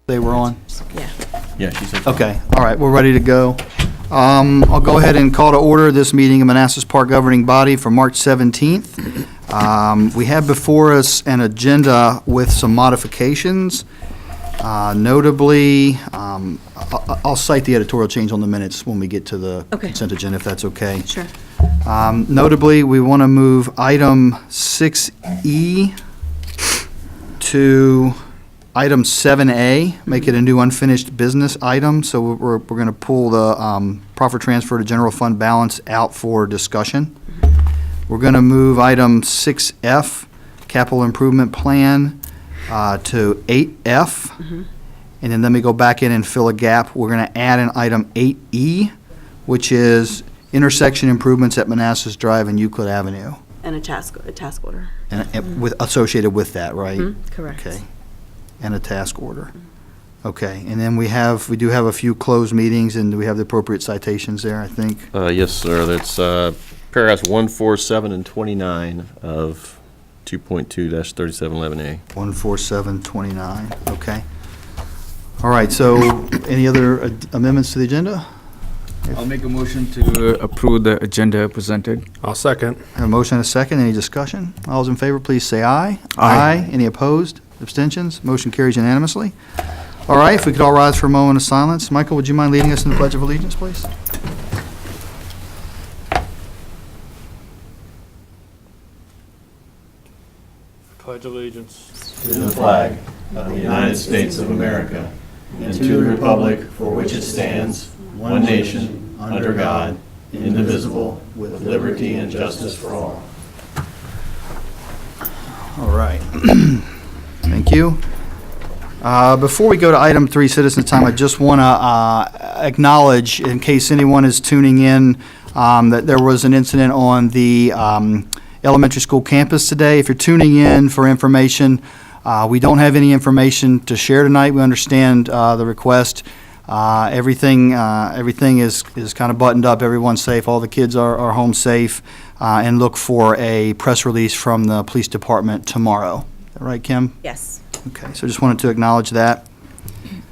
they were on? Yeah. Yeah, she said. Okay, all right, we're ready to go. I'll go ahead and call to order this meeting of Manassas Park governing body for March 17th. We have before us an agenda with some modifications. Notably, I'll cite the editorial change on the minutes when we get to the Okay. consent agenda, if that's okay. Sure. Notably, we want to move item 6E to item 7A, make it a new unfinished business item. So we're going to pull the proffer transfer to general fund balance out for discussion. We're going to move item 6F, capital improvement plan, to 8F. And then let me go back in and fill a gap. We're going to add an item 8E, which is intersection improvements at Manassas Drive and Euclid Avenue. And a task order. And with, associated with that, right? Correct. Okay. And a task order. Okay, and then we do have a few closed meetings, and do we have the appropriate citations there, I think? Yes, sir. That's paragraphs 1, 4, 7, and 29 of 2.2-3711A. 14729, okay. All right, so any other amendments to the agenda? I'll make a motion to approve the agenda presented. I'll second. Have a motion and a second, any discussion? All those in favor, please say aye. Aye. Any opposed? Abstentions? Motion carries unanimously. All right, if we could all rise for a moment of silence. Michael, would you mind leading us in the Pledge of Allegiance, please? Pledge allegiance. To the flag of the United States of America and to the republic for which it stands, one nation, under God, indivisible, with liberty and justice for all. All right. Thank you. Before we go to item 3, citizens' time, I just want to acknowledge, in case anyone is tuning in, that there was an incident on the elementary school campus today. If you're tuning in for information, we don't have any information to share tonight. We understand the request. Everything is kind of buttoned up. Everyone's safe. All the kids are home safe, and look for a press release from the police department tomorrow. Is that right, Kim? Yes. Okay, so just wanted to acknowledge that.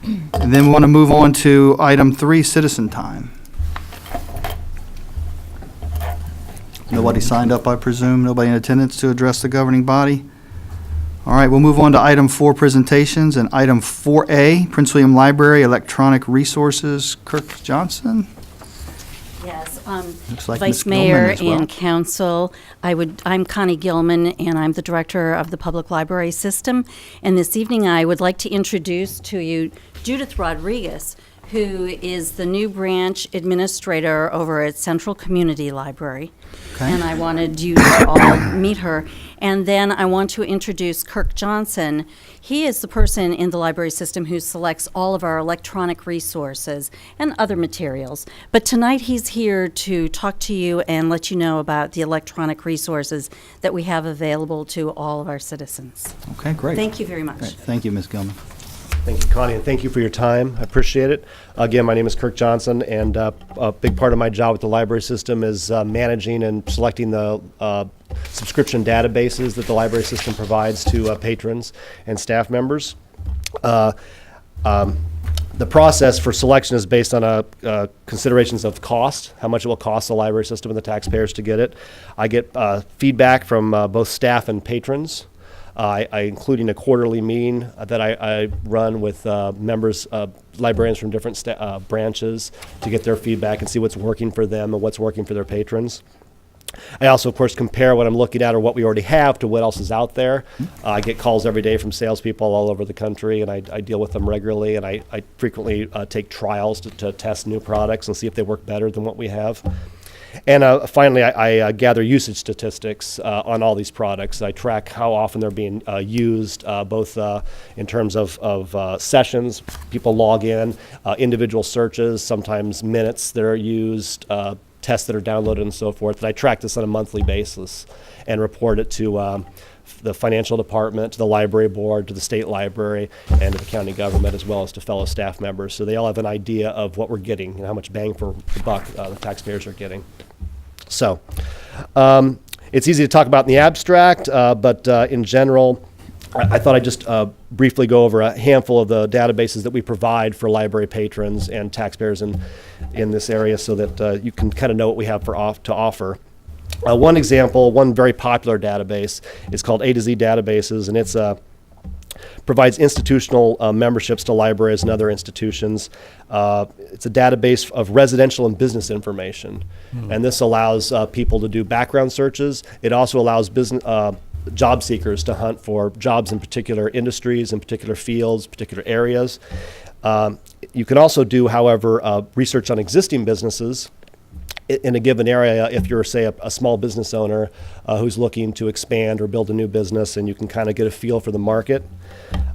And then we want to move on to item 3, citizen time. Nobody signed up, I presume? Nobody in attendance to address the governing body? All right, we'll move on to item 4, presentations, and item 4A, Prince William Library, Electronic Resources. Kirk Johnson? Yes, Looks like Vice Ms. Gilman Mayor as well. and Council, I'm Connie Gilman, and I'm the Director of the Public Library System. And this evening, I would like to introduce to you Judith Rodriguez, who is the new branch administrator over at Central Community Library. Okay. And I wanted you to all meet her. And then I want to introduce Kirk Johnson. He is the person in the library system who selects all of our electronic resources and other materials. But tonight he's here to talk to you and let you know about the electronic resources that we have available to all of our citizens. Okay, great. Thank you very much. Great. Thank you, Ms. Gilman. Thank you, Connie, and thank you for your time. I appreciate it. Again, my name is Kirk Johnson, and a big part of my job with the library system is managing and selecting the subscription databases that the library system provides to patrons and staff members. The process for selection is based on considerations of cost, how much it will cost the library system and the taxpayers to get it. I get feedback from both staff and patrons. Including a quarterly meeting that I run with members, librarians from different branches to get their feedback and see what's working for them and what's working for their patrons. I also, of course, compare what I'm looking at or what we already have to what else is out there. I get calls every day from salespeople all over the country, and I deal with them regularly, and I frequently take trials to test new products and see if they work better than what we have. And finally, I gather usage statistics on all these products. I track how often they're being used, both in terms of sessions, people log in, individual searches, sometimes minutes that are used, tests that are downloaded and so forth. And I track this on a monthly basis and report it to the financial department, to the library board, to the state library, and to the county government, as well as to fellow staff members. So they all have an idea of what we're getting and how much bang for the buck the taxpayers are getting. So it's easy to talk about in the abstract, but in general, I thought I'd just briefly go over a handful of the databases that we provide for library patrons and taxpayers in this area so that you can kind of know what we have to offer. One example, one very popular database is called A to Z Databases, and it's provides institutional memberships to libraries and other institutions. It's a database of residential and business information, and this allows people to do background searches. It also allows job seekers to hunt for jobs in particular industries, in particular fields, particular areas. You can also do, however, research on existing businesses in a given area if you're, say, a small business owner who's looking to expand or build a new business, and you can kind of get a feel for the market.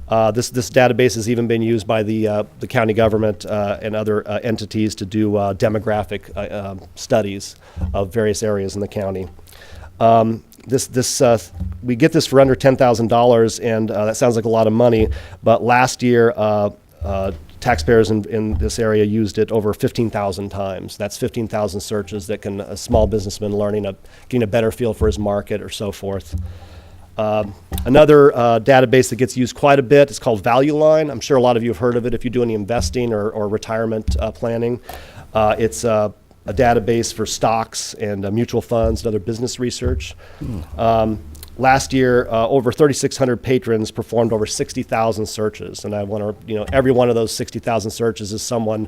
This database has even been used by the county government and other entities to do demographic studies of various areas in the county. We get this for under $10,000, and that sounds like a lot of money, but last year taxpayers in this area used it over 15,000 times. That's 15,000 searches that can a small businessman getting a better feel for his market or so forth. Another database that gets used quite a bit is called Value Line. I'm sure a lot of you have heard of it if you do any investing or retirement planning. It's a database for stocks and mutual funds and other business research. Last year, over 3,600 patrons performed over 60,000 searches, and I want to, every one of those 60,000 searches is someone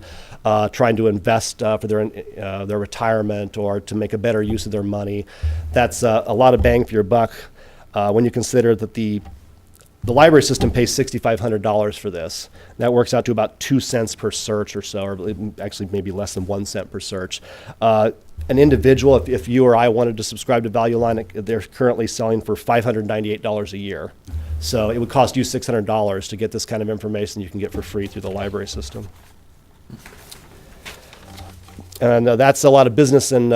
trying to invest for their retirement or to make a better use of their money. That's a lot of bang for your buck when you consider that the library system pays $6,500 for this. That works out to about 2 cents per search or so, or actually maybe less than 1 cent per search. An individual, if you or I wanted to subscribe to Value Line, they're currently selling for $598 a year. So it would cost you $600 to get this kind of information you can get for free through the library system. And that's a lot of business and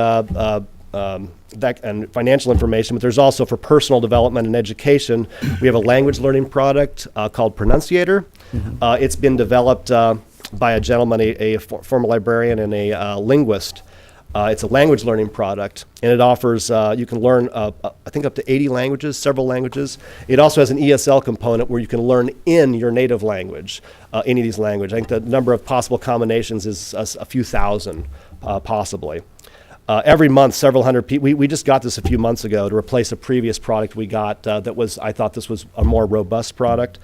financial information, but there's also for personal development and education. We have a language learning product called Pronunciator. It's been developed by a gentleman, a former librarian and a linguist. It's a language learning product, and it offers, you can learn, I think up to 80 languages, several languages. It also has an ESL component where you can learn in your native language, any of these languages. I think the number of possible combinations is a few thousand, possibly. Every month, several hundred people, we just got this a few months ago to replace a previous product we got I thought this was a more robust product.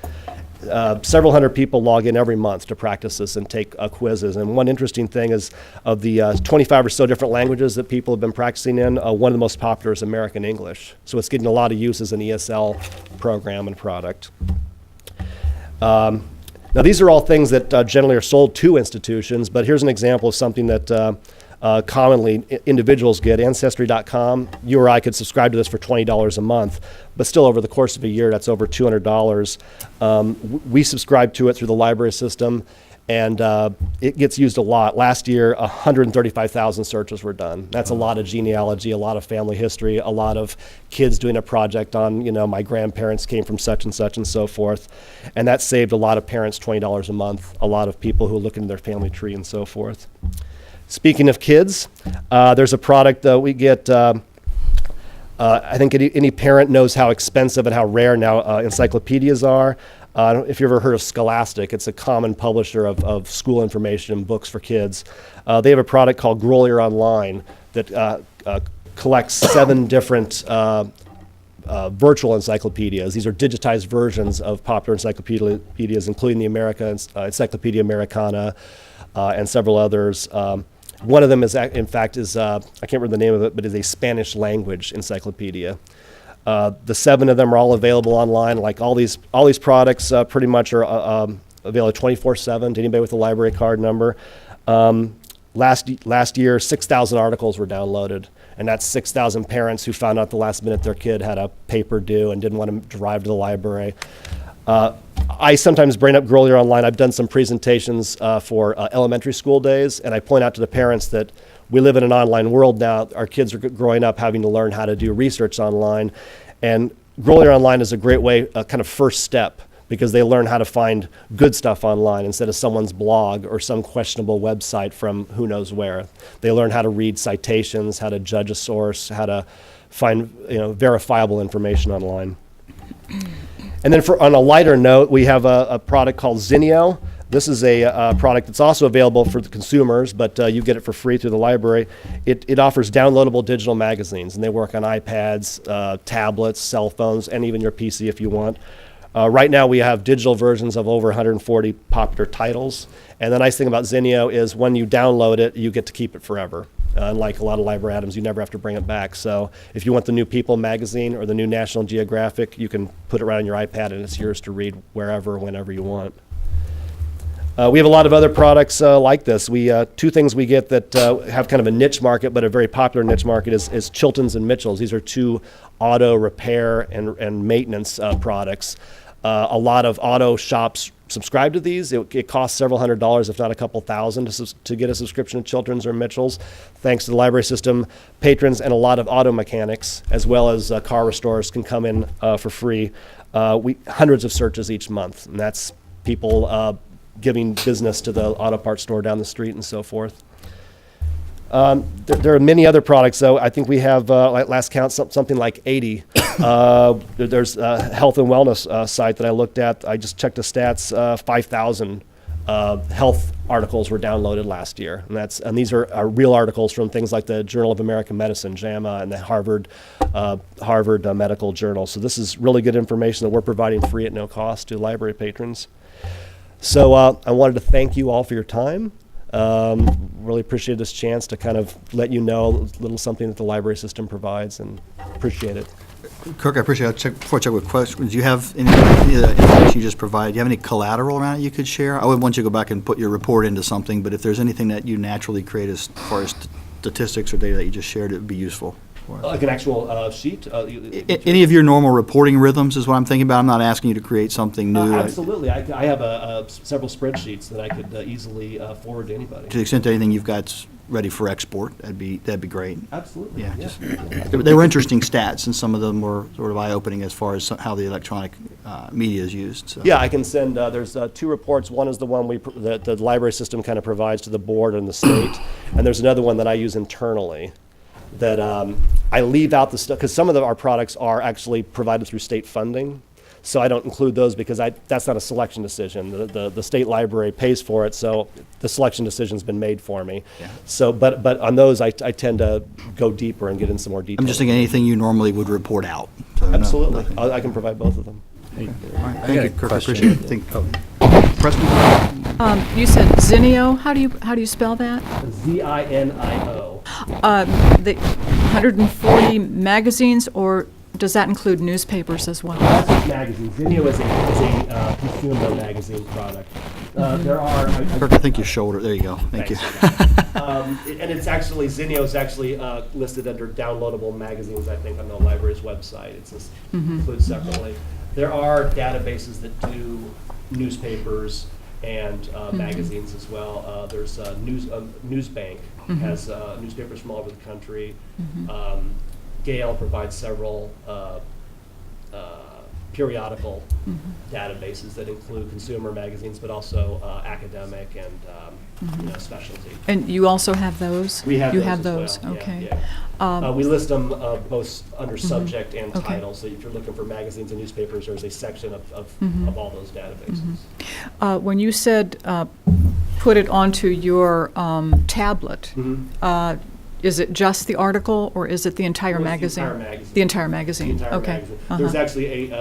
Several hundred people log in every month to practice this and take quizzes. And one interesting thing is of the 25 or so different languages that people have been practicing in, one of the most popular is American English. So it's getting a lot of use as an ESL program and product. Now these are all things that generally are sold to institutions, but here's an example of something that commonly individuals get. Ancestry.com, you or I could subscribe to this for $20 a month, but still over the course of a year, that's over $200. We subscribe to it through the library system, and it gets used a lot. Last year, 135,000 searches were done. That's a lot of genealogy, a lot of family history, a lot of kids doing a project on, my grandparents came from such and so forth. And that saved a lot of parents $20 a month, a lot of people who look into their family tree and so forth. Speaking of kids, there's a product that we get, I think any parent knows how expensive and how rare now encyclopedias are. I don't know if you've ever heard of Scholastic. It's a common publisher of school information and books for kids. They have a product called Grolier Online that collects 7 different virtual encyclopedias. These are digitized versions of popular encyclopedias, including the Encyclopedia Americana and several others. One of them is, in fact, I can't remember the name of it, but is a Spanish language encyclopedia. The 7 of them are all available online. Like all these products pretty much are available 24/7 to anybody with a library card number. Last year, 6,000 articles were downloaded, and that's 6,000 parents who found out the last minute their kid had a paper due and didn't want to drive to the library. I sometimes bring up Grolier Online. I've done some presentations for elementary school days, and I point out to the parents that we live in an online world now. Our kids are growing up having to learn how to do research online, and Grolier Online is a great way, kind of first step, because they learn how to find good stuff online instead of someone's blog or some questionable website from who knows where. They learn how to read citations, how to judge a source, how to find verifiable information online. And then on a lighter note, we have a product called Zinio. This is a product that's also available for the consumers, but you get it for free through the library. It offers downloadable digital magazines, and they work on iPads, tablets, cell phones, and even your PC if you want. Right now, we have digital versions of over 140 popular titles. And the nice thing about Zinio is when you download it, you get to keep it forever. Unlike a lot of library items, you never have to bring it back. So if you want the new People magazine or the new National Geographic, you can put it right on your iPad, and it's yours to read wherever, whenever you want. We have a lot of other products like this. Two things we get that have kind of a niche market, but a very popular niche market is Chilton's and Mitchell's. These are two auto repair and maintenance products. A lot of auto shops subscribe to these. It costs several $100s, if not a couple thousand, to get a subscription to Chilton's or Mitchell's. Thanks to the library system, patrons and a lot of auto mechanics, as well as car restorers, can come in for free. Hundreds of searches each month, and that's people giving business to the auto parts store down the street and so forth. There are many other products, though. I think we have, at last count, something like 80. There's a health and wellness site that I looked at. I just checked the stats. 5,000 health articles were downloaded last year, and these are real articles from things like the Journal of American Medicine, JAMA, and the Harvard Medical Journal. So this is really good information that we're providing free at no cost to library patrons. So I wanted to thank you all for your time. Really appreciate this chance to kind of let you know a little something that the library system provides, and appreciate it. Kirk, I appreciate it. Before I check with questions, do you have any of the information you just provided? Do you have any collateral around it you could share? I wouldn't want you to go back and put your report into something, but if there's anything that you naturally create as far as statistics or data that you just shared, it would be useful. Like an actual sheet? Any of your normal reporting rhythms is what I'm thinking about. I'm not asking you to create something new. Absolutely. I have several spreadsheets that I could easily forward to anybody. To the extent that anything you've got ready for export, that'd be great. Absolutely. Yeah, they were interesting stats, and some of them were sort of eye-opening as far as how the electronic media is used. So. Yeah, I can send. There's two reports. One is the one that the library system kind of provides to the board and the state, and there's another one that I use internally. That I leave out the stuff, because some of our products are actually provided through state funding, so I don't include those because that's not a selection decision. The state library pays for it, so the selection decision's been made for me. Yeah. So, but on those, I tend to go deeper and get into some more detail. I'm just thinking anything you normally would report out. So Absolutely, no, I can provide both of them. All right, thank you, Kirk. I appreciate it. Preston? You said Zinio. How do you spell that? Zinio. The 140 magazines, or does that include newspapers as well? That's just magazines. Zinio is a consumer magazine product. There are. Kirk, I think your shoulder. There you go. Thank you. And it's actually, Zinio is actually listed under downloadable magazines, I think, on the library's website. It's just included separately. There are databases that do newspapers and magazines as well. There's Newsbank has newspapers from all over the country. Gale provides several periodical databases that include consumer magazines, but also academic and specialty. And you also have those? We have you those have as those. well. Okay. Yeah. We list them both under subject and Okay. title. So if you're looking for magazines and newspapers, there's a section of all those databases. When you said put it onto your tablet, is it just the article, or is it the entire Well, it's magazine? the entire magazine. The entire magazine. The entire Okay. magazine. There's actually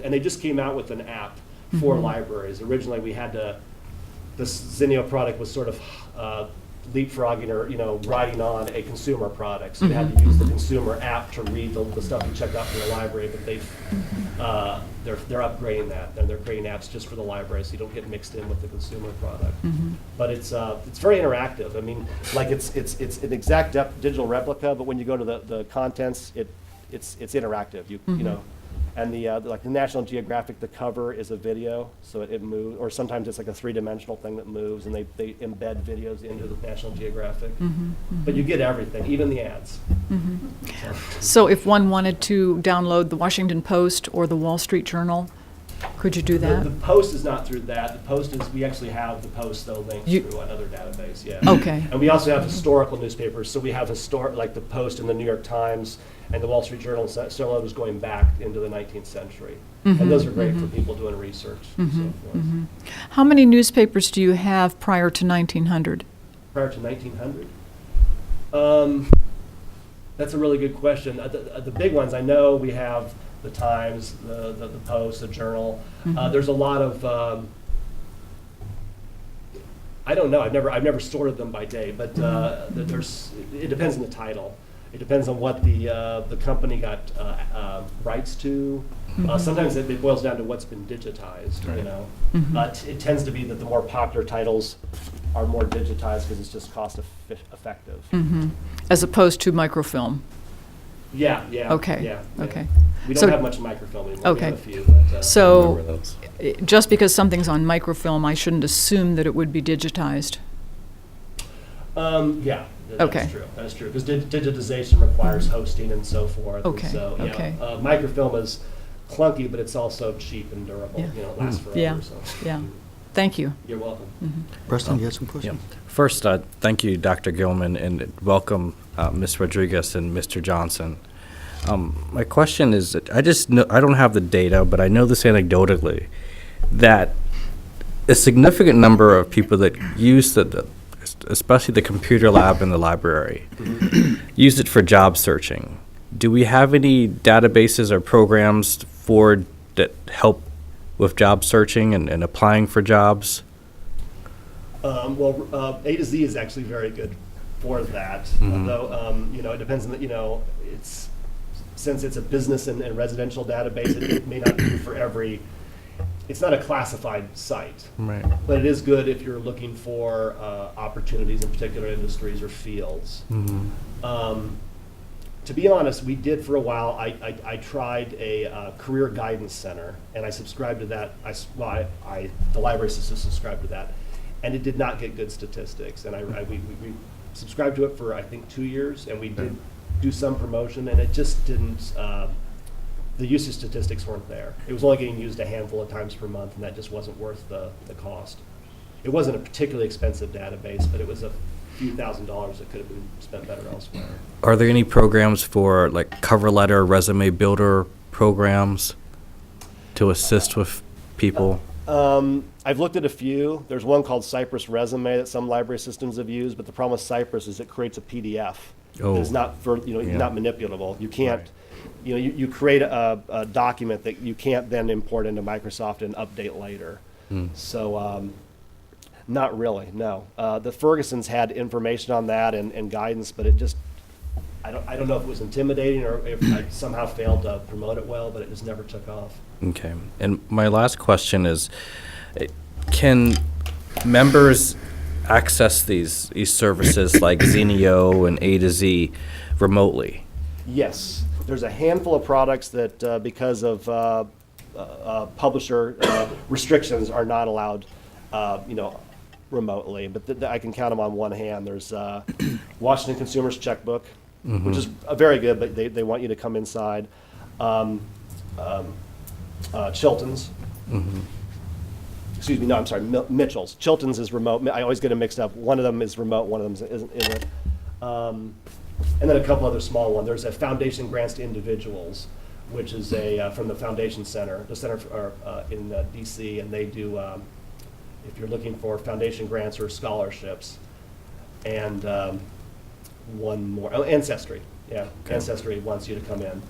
and they just came out with an app for libraries. Originally, we had this Zinio product was sort of leapfrogging or riding on a consumer product. So you had to use the consumer app to read the stuff you checked out from the library. But they're upgrading that, and they're creating apps just for the library, so you don't get mixed in with the consumer product. But it's very interactive. I mean, like it's an exact digital replica, but when you go to the contents, it's interactive. You know. And like the National Geographic, the cover is a video, so it moves, or sometimes it's like a three-dimensional thing that moves, and they embed videos into the National Geographic. But you get everything, even the ads. So if one wanted to download the Washington Post or the Wall Street Journal, Could you do The that? Post is not through that. The Post is, we actually have the Post, though, linked You- through another database, yeah. Okay. And we also have historical newspapers, so we have like the Post and the New York Times and the Wall Street Journal, some of those going back into the 19th century. And those are great for people doing research and so forth. How many newspapers do you have prior to 1900? Prior to 1900? That's a really good question. The big ones, I know we have the Times, the Post, the Journal. There's a lot of, I don't know, I've never sorted them by day, but it depends on the title. It depends on what the company got rights to. Sometimes it boils down to what's been digitized, you know. It tends to be that the more popular titles are more digitized because it's just cost effective. As opposed to microfilm? Yeah. Okay, Yeah. okay. We So- don't have much microfilm anymore. Okay. We have a few, but, So, just because something's on microfilm, I shouldn't assume that it would be digitized? yeah, Okay. that's true. That's true, because digitization requires hosting and so forth. Okay, And so, okay. microfilm is clunky, but it's also cheap and durable. Yeah. You know, it lasts forever. Yeah, So. yeah. Thank you. You're welcome. Preston, you had some questions? First, thank you, Dr. Gilman, and welcome, Ms. Rodriguez and Mr. Johnson. My question is, that I don't have the data, but I know this anecdotally, that a significant number of people that use especially the computer lab in the library, use it for job searching. Do we have any databases or programs that help with job searching and applying for jobs? Well, A to Z is actually very good for that. Although, it depends on since it's a business and residential database, it may not be for every. It's not a classified site, Right. but it is good if you're looking for opportunities in particular industries or fields. To be honest, we did for a while. I tried a career guidance center, and I subscribed to that. The library system subscribed to that, and it did not get good statistics. And we subscribed to it for I think 2 years, and we did do some promotion, and it just didn't. The usage statistics weren't there. It was only getting used a handful of times per month, and that just wasn't worth the cost. It wasn't a particularly expensive database, but it was a few $1,000s that could have been spent better elsewhere. Are there any programs for like cover letter, resume builder programs to assist with people? I've looked at a few. There's one called Cypress Resume that some library systems have used, but the problem with Cypress is it creates a PDF. Oh. It's not not manipulable. You can't, you create a document that you can't then import into Microsoft and update later. So, not really, no. The Fergusons had information on that and guidance, but it just, I don't know if it was intimidating or if I somehow failed to promote it well, but it just never took off. Okay. And my last question is, can members access these services like Zenio and A to Z remotely? Yes, there's a handful of products that because of publisher restrictions are not allowed, remotely. But I can count them on one hand. There's Washington Consumers Checkbook, which is very good, but they want you to come inside. Chilton's. Excuse me, no, I'm sorry, Mitchell's. Chilton's is remote. I always get them mixed up. One of them is remote, one of them isn't. And then a couple other small ones. There's a Foundation Grants to Individuals, which is from the Foundation Center, the center in DC, and they do, if you're looking for foundation grants or scholarships. And one more, Ancestry, yeah. Okay. Ancestry wants you to come in.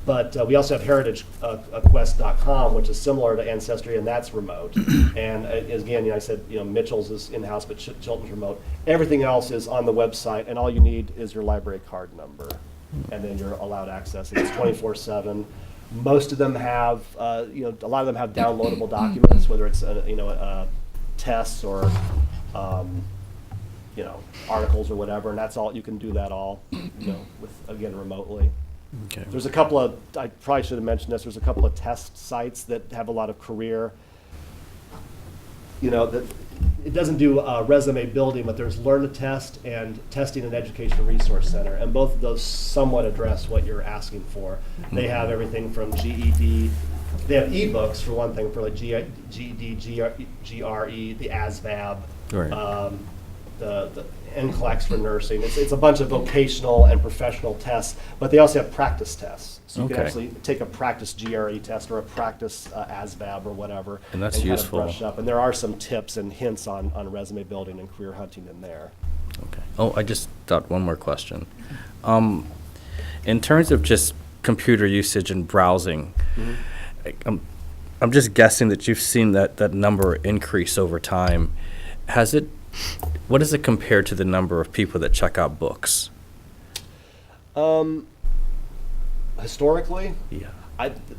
But we also have heritagequest.com, which is similar to Ancestry, and that's remote. And again, I said, Mitchell's is in-house, but Chilton's remote. Everything else is on the website, and all you need is your library card number, and then you're allowed access. It's 24/7. Most of them have, a lot of them have downloadable documents, whether it's tests or articles or whatever, and that's all. You can do that all, with again remotely. Okay. There's a couple of, I probably should have mentioned this, there's a couple of test sites that have a lot of career, that it doesn't do resume building, but there's Learn to Test and Testing and Education Resource Center, and both of those somewhat address what you're asking for. They have everything from GED They have ebooks for one thing, for like GED, GRE, the ASVAB, Right. the NCLEX for nursing. It's a bunch of vocational and professional tests, but they also have practice tests. So you can Okay. actually take a practice GRE test or a practice ASVAB or whatever. And that's kind of useful. brush up. And there are some tips and hints on resume building and career hunting in there. Okay. Oh, I just thought one more question. In terms of just computer usage and browsing, I'm just guessing that you've seen that number increase over time. What does it compare to the number of people that check out books? Historically, Yeah.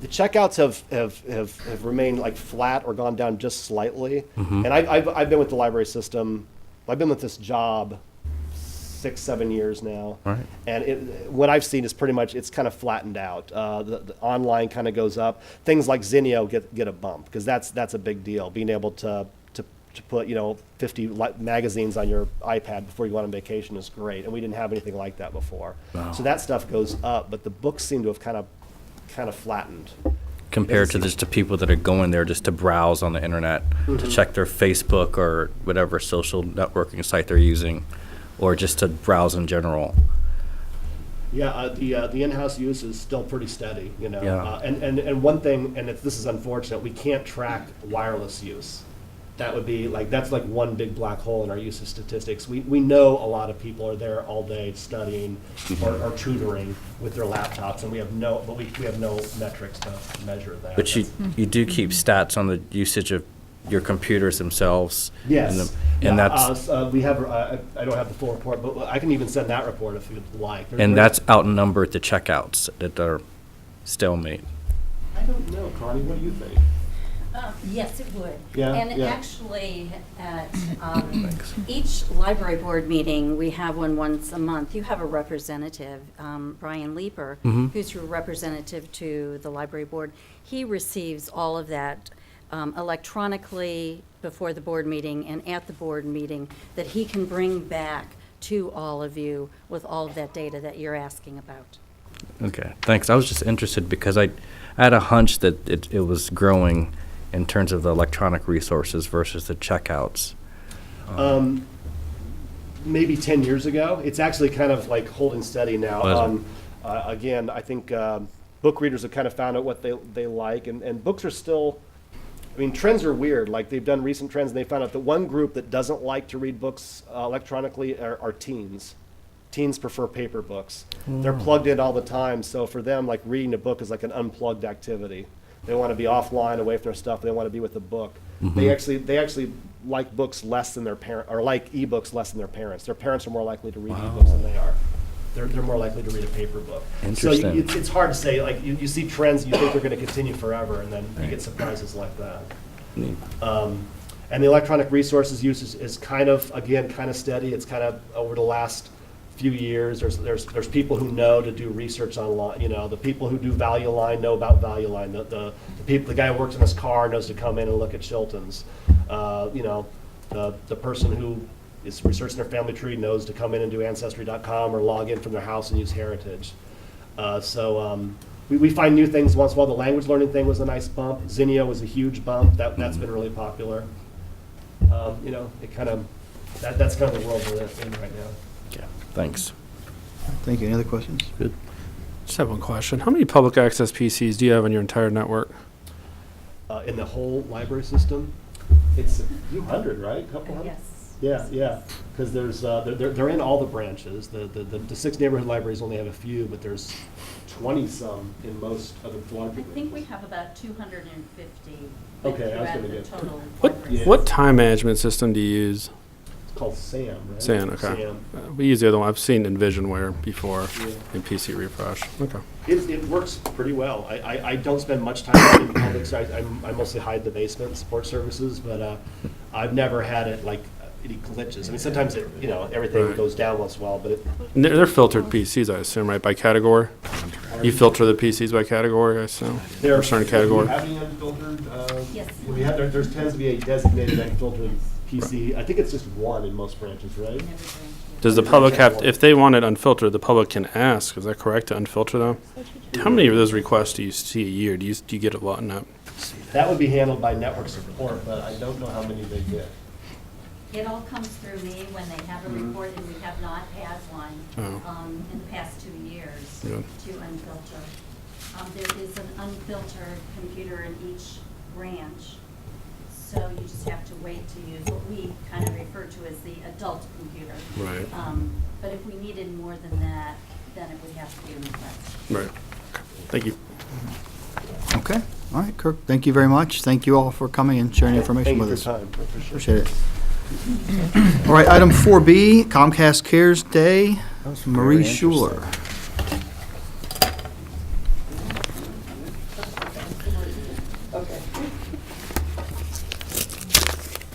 the checkouts have remained like flat or gone down just slightly. Mm-hmm. And I've been with the library system. I've been with this job 6-7 years now. Right. And what I've seen is pretty much it's kind of flattened out. The online kind of goes up. Things like Zinio get a bump because that's a big deal. Being able to put 50 magazines on your iPad before you go on vacation is great, and we didn't have anything like that before. Wow. So that stuff goes up, but the books seem to have kind of flattened. Compared to just the people that are going there just to browse on the internet, to check their Facebook or whatever social networking site they're using, or just to browse in general. Yeah, the in-house use is still pretty steady, Yeah. And one thing, and this is unfortunate, we can't track wireless use. That would be that's like one big black hole in our usage statistics. We know a lot of people are there all day studying or tutoring with their laptops, and we have no metrics to measure that. But you do keep stats on the usage of your computers themselves. Yes. And that's we have. I don't have the full report, but I can even send that report if you'd like. and that's outnumbered the checkouts that are stalemate. I don't know, Connie. What do you think? Yes, it would. Yeah, And yeah. actually, at each library board meeting, we have one once a month. You have a representative, Brian Leeper, who's a representative to the library board. He receives all of that electronically before the board meeting and at the board meeting that he can bring back to all of you with all of that data that you're asking about. Okay, thanks. I was just interested because I had a hunch that it was growing in terms of the electronic resources versus the checkouts. Maybe 10 years ago. It's actually kind of like holding steady now. Was Again, I think book readers have kind of found out what they like, and books are still, trends are weird. Like they've done recent trends, and they found out that one group that doesn't like to read books electronically are teens. Teens prefer paper books. They're plugged in all the time, so for them, like reading a book is like an unplugged activity. They want to be offline, away from their stuff. They want to be with the book. They actually like books less than their parents, or like ebooks less than their parents. Their parents are more likely to read ebooks than they are. They're more likely to read a paper book. Interesting. So it's hard to say. Like you see trends, you think they're going to continue forever, and then you get surprises like that. Neat. And the electronic resources use is kind of steady. It's kind of over the last few years. There's people who know to do research online. The people who do Value Line know about Value Line. The guy who works in his car knows to come in and look at Chilton's. The person who is researching their family tree knows to come in and do Ancestry.com or log in from their house and use Heritage. We find new things once in a while. The language learning thing was a nice bump. Zinio was a huge bump. That's been really popular. That's kind of the world we're in right now. Yeah, thanks. Thank you. Any other questions? Good. Just have one question. How many public access PCs do you have on your entire network? In the whole library system, it's a few hundred, right? A couple hundred? Yeah. Because there's they're in all the branches. The 6 neighborhood libraries only have a few, but there's 20-some in most of the I libraries. think we have about 250. Okay, I was gonna throughout the get- total What libraries. what time management system do you use? It's called SAM, right? SAN, okay. SAM. We use the other one. I've seen Envisionware before Yeah. in PC Refresh. Okay. It works pretty well. I don't spend much time in public, so I mostly hide the basement support services, but I've never had it like any glitches. Sometimes everything Right. goes down once in a while, but And they're filtered PCs, I assume, right, by category? You filter the PCs by category, I assume? there Or certain category? Do you have any unfiltered? Yes. There tends to be a designated unfiltered PC. I think it's just one in most branches, right? Does the public have, if they want it unfiltered, the public can ask, is that correct, to unfilter them? How many of those requests do you see a year? Do you get a lot in that That would be handled by network support, but I don't know how many they get. It all comes through me when they have a report, and we have not had one in the past 2 years Yeah. to unfilter. There is an unfiltered computer in each branch, so you just have to wait to use what we kind of refer to as the adult computer. Right. But if we needed more than that, then it would have to be a request. Right. Thank you. Okay, all right, Kirk, thank you very much. Thank you all for coming and sharing information Thank you with for us. your time. I appreciate it. Appreciate it. All right, item 4B, Comcast Cares Day, Marie Schuler.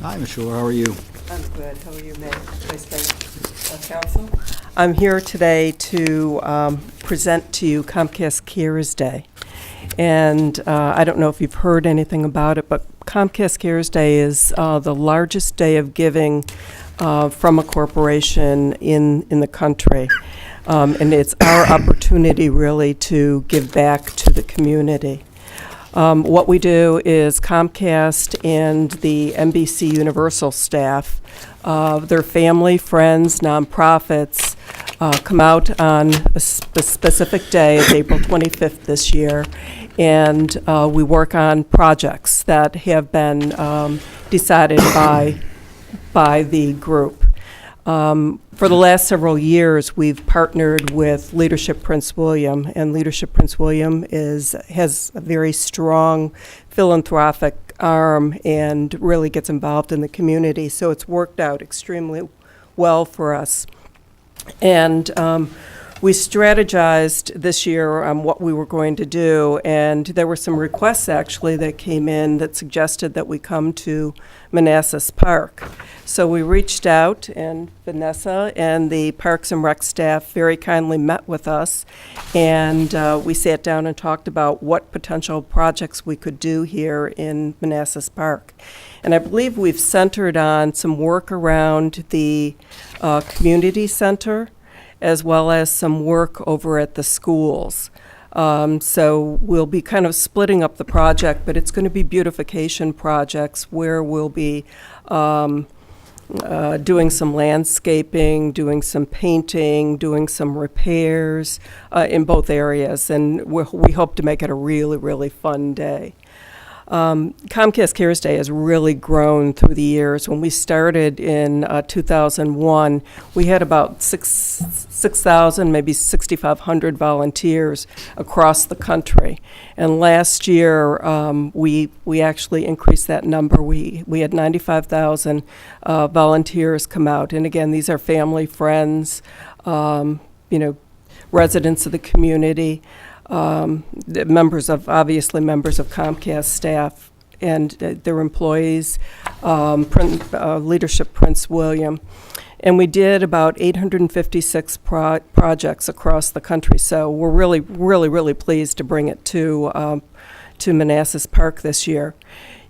Hi, Ms. Schuler, how are you? I'm good. How are you, Vice Mayor, Council? I'm here today to present to you Comcast Cares Day. And I don't know if you've heard anything about it, but Comcast Cares Day is the largest day of giving from a corporation in the country. And it's our opportunity, really, to give back to the community. What we do is Comcast and the NBC Universal staff, their family, friends, nonprofits, come out on a specific day. It's April 25th this year, and we work on projects that have been decided by the group. For the last several years, we've partnered with Leadership Prince William, and Leadership Prince William has a very strong philanthropic arm and really gets involved in the community. So it's worked out extremely well for us. And we strategized this year on what we were going to do, and there were some requests actually that came in that suggested that we come to Manassas Park. So we reached out, and Vanessa and the Parks and Rec staff very kindly met with us, and we sat down and talked about what potential projects we could do here in Manassas Park. And I believe we've centered on some work around the community center, as well as some work over at the schools. So we'll be kind of splitting up the project, but it's going to be beautification projects where we'll be doing some landscaping, doing some painting, doing some repairs in both areas. And we hope to make it a really, really fun day. Comcast Cares Day has really grown through the years. When we started in 2001, we had about 6,000, maybe 6,500 volunteers across the country. And last year, we actually increased that number. We had 95,000 volunteers come out. And again, these are family, friends, residents of the community. Members of Comcast staff and their employees, Leadership Prince William. And we did about 856 projects across the country. So we're really, really, really pleased to bring it to Manassas Park this year.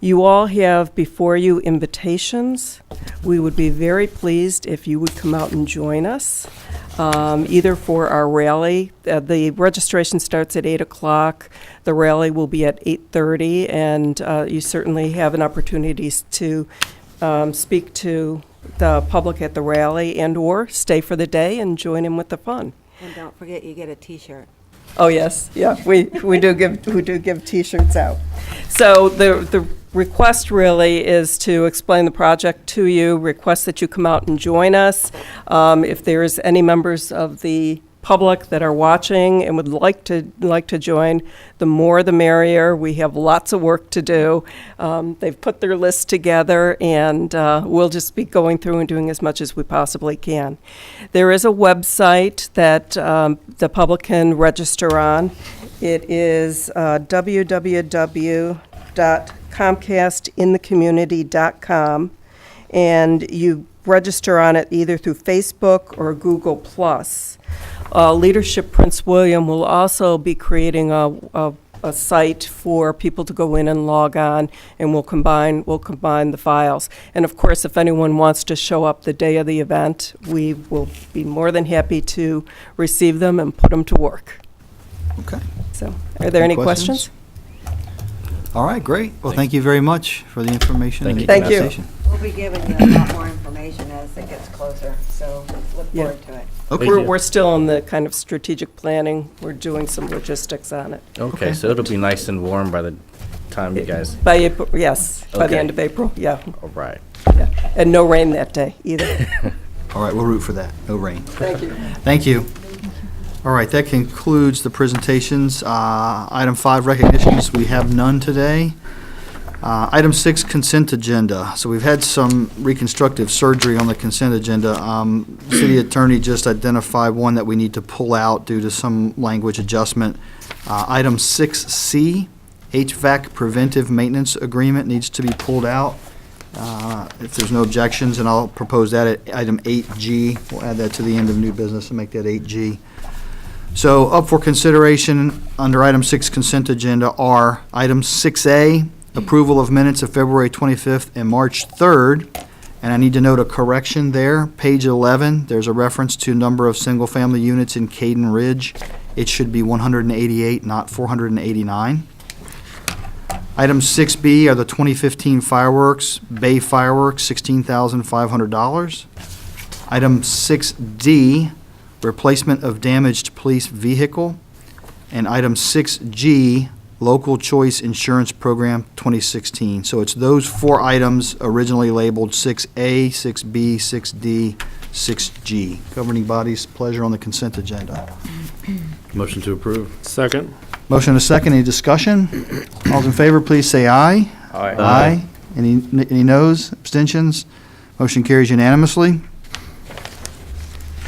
You all have before you invitations. We would be very pleased if you would come out and join us, either for our rally. The registration starts at 8 o'clock. The rally will be at 8:30, and you certainly have an opportunity to speak to the public at the rally and or stay for the day and join in with the fun. And don't forget, you get a T-shirt. Oh, yes, yeah, we do give T-shirts out. So the request really is to explain the project to you, request that you come out and join us. If there's any members of the public that are watching and would like to join, the more the merrier. We have lots of work to do. They've put their list together, and we'll just be going through and doing as much as we possibly can. There is a website that the public can register on. It is www.comcastinthecommunity.com, and you register on it either through Facebook or Google+. Leadership Prince William will also be creating a site for people to go in and log on, and we'll combine the files. And of course, if anyone wants to show up the day of the event, we will be more than happy to receive them and put them to work. Okay. So, are there any questions? All right, great. Well, thank you very much for the information and the Thank you. conversation. We'll be giving you a lot more information as it gets closer, so look Yeah. forward to it. Okay. We're still in the kind of strategic planning. We're doing some logistics on it. Okay, so it'll be nice and warm by the time you guys, By April, yes, by the Okay. end of April, yeah. all right. Yeah. And no rain that day either. All right, we'll root for that. No rain. Thank you. Thank you. All right, that concludes the presentations. Item 5, recognitions, we have none today. Item 6, consent agenda. So we've had some reconstructive surgery on the consent agenda. City attorney just identified one that we need to pull out due to some language adjustment. Item 6C, HVAC preventive maintenance agreement needs to be pulled out. If there's no objections, and I'll propose that at item 8G. We'll add that to the end of new business and make that 8G. So up for consideration under item 6 consent agenda are item 6A, approval of minutes of February 25th and March 3rd. And I need to note a correction there. Page 11, there's a reference to number of single-family units in Caden Ridge. It should be 188, not 489. Item 6B are the 2015 fireworks, Bay Fireworks, $16,500. Item 6D, replacement of damaged police vehicle. And item 6G, local choice insurance program 2016. So it's those 4 items originally labeled 6A, 6B, 6D, 6G. Governing body's pleasure on the consent agenda. Motion to approve. Second. Motion and a second, any discussion? All in favor, please say aye. Aye. Aye. Any noes, abstentions? Motion carries unanimously.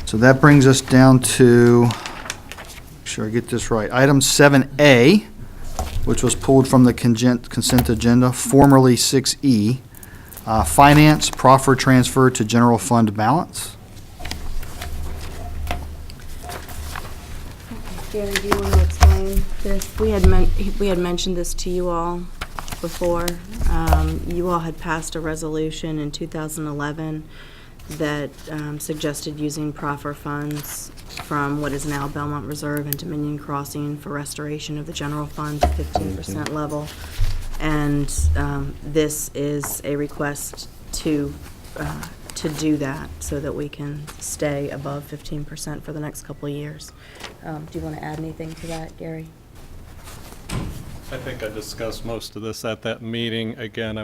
So that brings us down to, make sure I get this right, item 7A, which was pulled from the consent agenda, formerly 6E, finance proffer transfer to general fund balance. Gary, do you want to explain this? We had mentioned this to you all before. You all had passed a resolution in 2011 that suggested using proffer funds from what is now Belmont Reserve and Dominion Crossing for restoration of the general fund to 15% level. And this is a request to do that so that we can stay above 15% for the next couple of years. Do you want to add anything to that, Gary? I think I discussed most of this at that meeting. Again,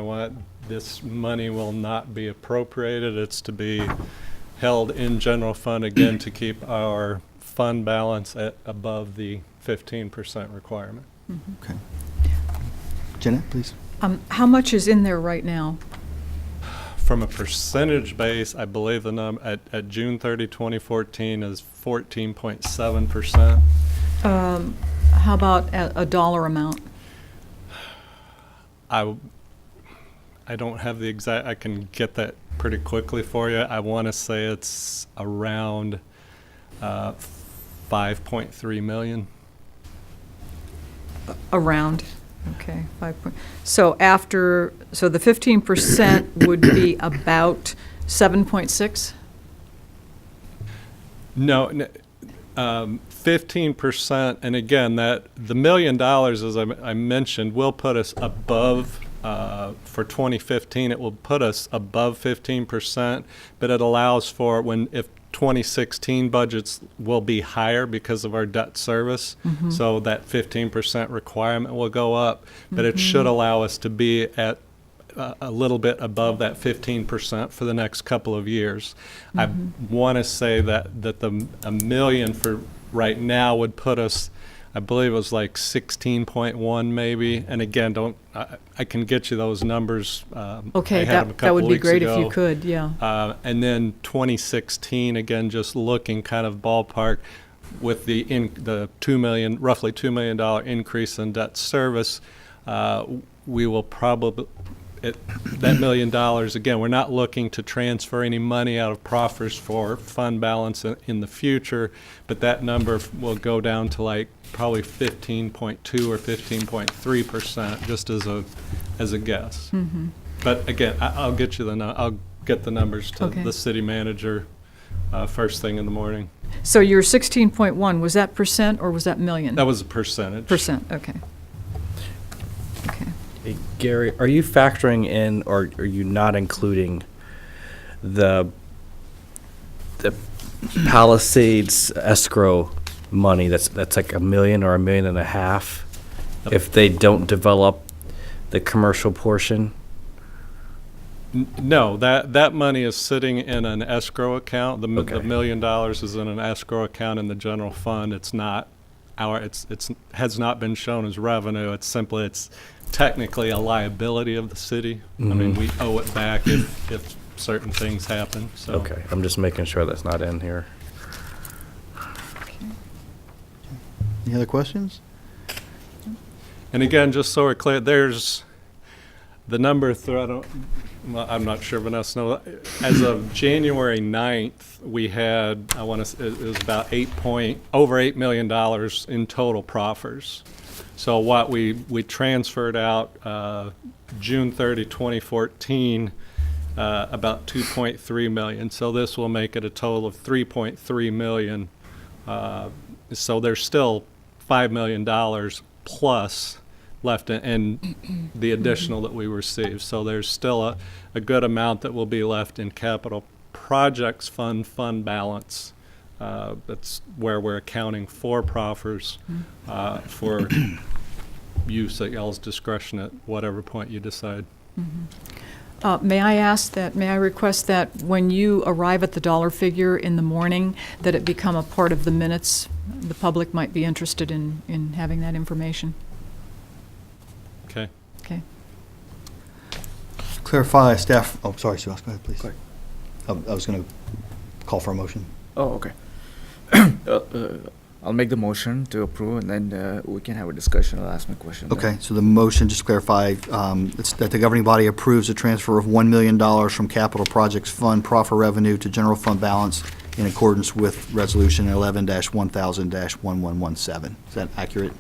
this money will not be appropriated. It's to be held in general fund, again, to keep our fund balance at above the 15% requirement. Okay. Jeanette, please. How much is in there right now? From a percentage base, I believe the number at June 30, 2014 is 14.7%. How about a dollar amount? I don't have the exact, I can get that pretty quickly for you. I want to say it's around 5.3 million. Around, okay, 5 point. So so the 15% would be about 7.6? No, 15%, and again, that the $1 million, as I mentioned, will put us above, for 2015, it will put us above 15%, but it allows for if 2016 budgets will be higher because of our debt service, so that 15% requirement will go up, but it should allow us to be at a little bit above that 15% for the next couple of years. I want to say that the $1 million for right now would put us, I believe it was like 16.1 maybe. And again, I can get you those numbers. Okay, I had them a that couple would be weeks great if ago. you could, yeah. And then 2016, again, just looking kind of ballpark with the roughly $2 million increase in debt service, we will probably, that $1 million, again, we're not looking to transfer any money out of proffers for fund balance in the future, but that number will go down to like probably 15.2 or 15.3%, just as a guess. But again, I'll get you I'll get the numbers to Okay. the city manager first thing in the morning. So your 16.1, was that percent or was that million? That was a percentage. Percent, okay. Okay. Gary, are you factoring in, or are you not including the Palisades escrow money that's like $1 million or $1.5 million if they don't develop the commercial portion? No, that money is sitting in an escrow account. The Okay. $1 million is in an escrow account in the general fund. It's not has not been shown as revenue. It's technically a liability of the city. I mean, we owe it back if certain things happen, so. Okay, I'm just making sure that's not in here. Any other questions? And again, just so we're clear, there's the number I'm not sure Vanessa knows. As of January 9th, we had, it was about over $8 million in total proffers. So what we transferred out June 30, 2014, about 2.3 million. So this will make it a total of 3.3 million. So there's still $5 million plus left in the additional that we received. So there's still a good amount that will be left in capital projects fund balance. That's where we're accounting for proffers for use at y'all's discretion at whatever point you decide. May I request that when you arrive at the dollar figure in the morning, that it become a part of the minutes? The public might be interested in having that information. Okay. Okay. Clarify staff, oh, sorry, Sue, go ahead, please. I was going to call for a motion. Oh, okay. I'll make the motion to approve, and then we can have a discussion. I'll ask my question. then. Okay, so the motion, just to clarify, it's that the governing body approves a transfer of $1 million from Capital Projects Fund proffer revenue to general fund balance in accordance with Resolution 11-1000-1117. Is that accurate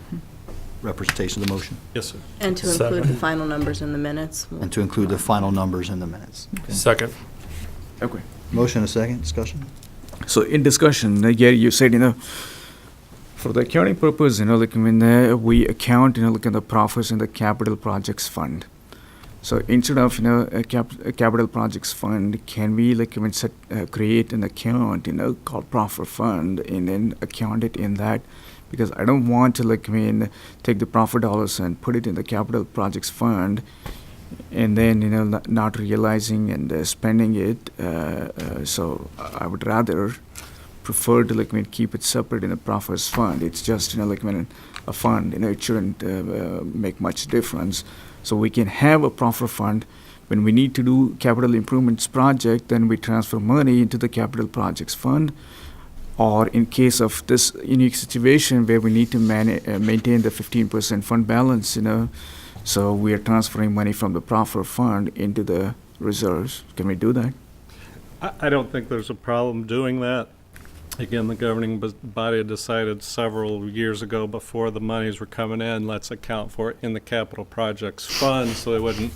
representation of the motion? Yes, sir. And to include the final numbers in the minutes. And to include the final numbers in the minutes. Second. Okay. Motion and a second, discussion? So in discussion, Gary, you said, for the accounting purpose, like when we account, like in the profits in the capital projects fund. So instead of, a capital projects fund, can we create an account, called profit fund and then account it in that? Because I don't want to take the profit dollars and put it in the capital projects fund and then, not realizing and spending it. So I would rather prefer to keep it separate in a profits fund. It's just when a fund, it shouldn't make much difference. So we can have a profit fund when we need to do capital improvements project, then we transfer money into the capital projects fund. Or in case of this unique situation where we need to maintain the 15% fund balance, so we are transferring money from the profit fund into the reserves. Can we do that? I don't think there's a problem doing that. Again, the governing body decided several years ago, before the monies were coming in, let's account for it in the capital projects fund so they wouldn't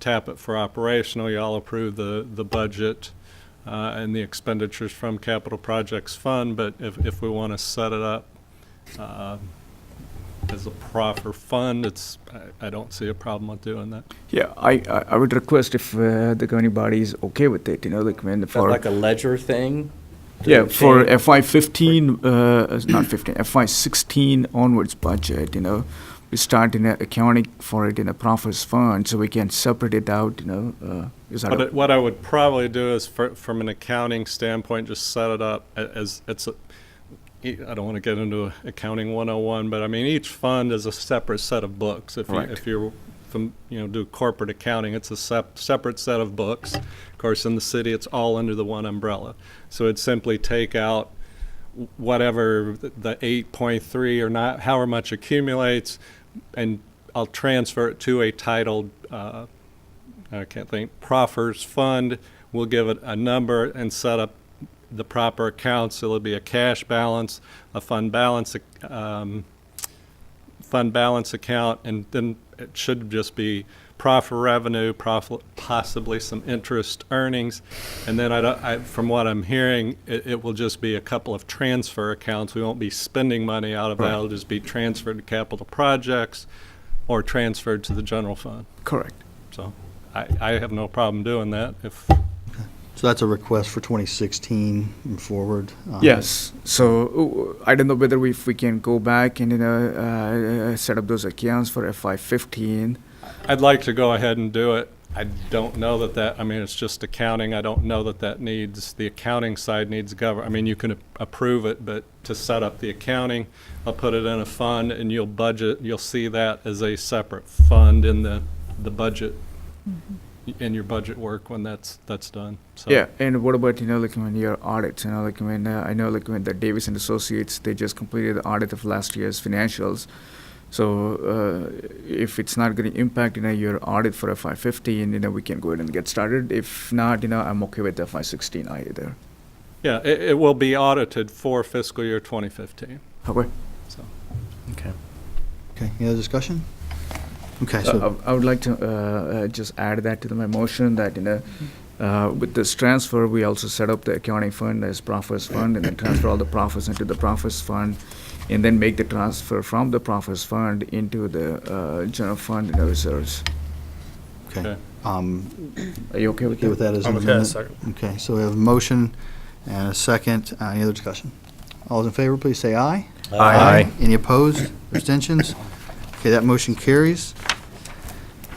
tap it for operational. Y'all approved the budget and the expenditures from capital projects fund, but if we want to set it up as a proffer fund, I don't see a problem with doing that. Yeah, I would request if the governing body is okay with it, when for Like a ledger thing? Yeah, for FY15, not 15, FY16 onwards budget, we start accounting for it in a profits fund, so we can separate it out, Is that What I would probably do is, from an accounting standpoint, just set it up as I don't want to get into accounting 101, but I mean, each fund is a separate set of books. If you're do corporate accounting, it's a separate set of books. Of course, in the city, it's all under the one umbrella. So it'd simply take out whatever the 8.3 or not, however much accumulates, and I'll transfer it to a titled, I can't think, proffers fund. We'll give it a number and set up the proper accounts. So it'll be a cash balance, a fund balance account, and then it should just be profit revenue, possibly some interest earnings, and then from what I'm hearing, it will just be a couple of transfer accounts. We won't be spending money out of that. It'll just be transferred to capital projects, or transferred to the general fund. Correct. So I have no problem doing that if, So that's a request for 2016 and forward. Yes. So I don't know whether if we can go back and set up those accounts for FY15. I'd like to go ahead and do it. I don't know I mean, it's just accounting. I don't know that needs, the accounting side needs I mean, you can approve it, but to set up the accounting, I'll put it in a fund and you'll see that as a separate fund in the budget, in your budget work when that's done. So. Yeah, and what about like when your audits? Like when I know like when the Davis and Associates, they just completed the audit of last year's financials. So if it's not going to impact your audit for FY15, we can go ahead and get started. If not, I'm okay with FY16 either. Yeah, it will be audited for fiscal year 2015. Okay. So. Okay. Okay, any other discussion? Okay, so I would like to just add that to my motion that with this transfer, we also set up the accounting fund as profits fund, and then transfer all the profits into the profits fund, and then make the transfer from the profits fund into the general fund reserves. okay. Are you okay with Okay with that as an I'm okay, amendment? second. Okay, so we have a motion and a second. Any other discussion? All those in favor, please say aye. Aye. Any opposed? Abstentions? Okay, that motion carries.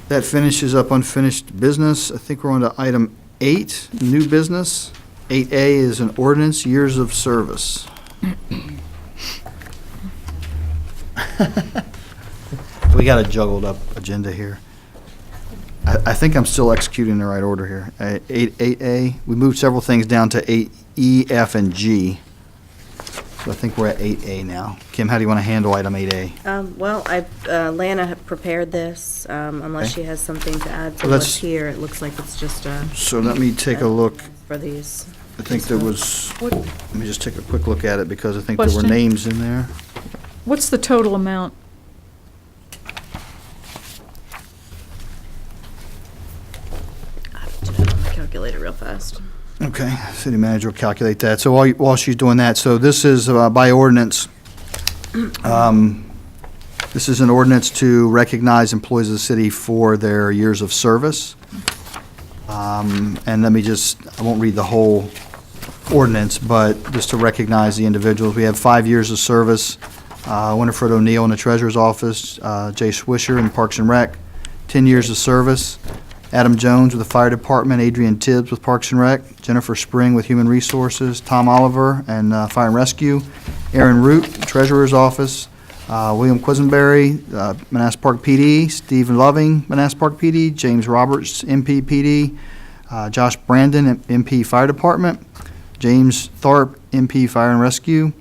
That finishes up unfinished business. I think we're on to item 8, new business. 8A is an ordinance, years of service. We got a juggled up agenda here. I think I'm still executing the right order here. 8A, we moved several things down to 8E, F, and G. So I think we're at 8A now. Kim, how do you want to handle item 8A? Well, Lana had prepared this, unless Okay. she has something to add to Well, what's let's- here. It looks like it's just So let me take a look. for these. I think there was, let me just take a quick look at it because I think there were Question? names in there. What's the total amount? Calculate it real fast. Okay, city manager will calculate that. So while she's doing that, so this is by ordinance. This is an ordinance to recognize employees of the city for their years of service. And let me just, I won't read the whole ordinance, but just to recognize the individuals. We have 5 years of service. Winifred O'Neill in the Treasurer's Office, Jay Swisher in Parks and Rec, 10 years of service. Adam Jones with the Fire Department, Adrian Tibbs with Parks and Rec, Jennifer Spring with Human Resources, Tom Oliver and Fire and Rescue, Aaron Root, Treasurer's Office, William Quisenberry, Manassas Park PD, Stephen Loving, Manassas Park PD, James Roberts, MP PD, Josh Brandon, MP Fire Department, James Tharp, MP Fire and Rescue,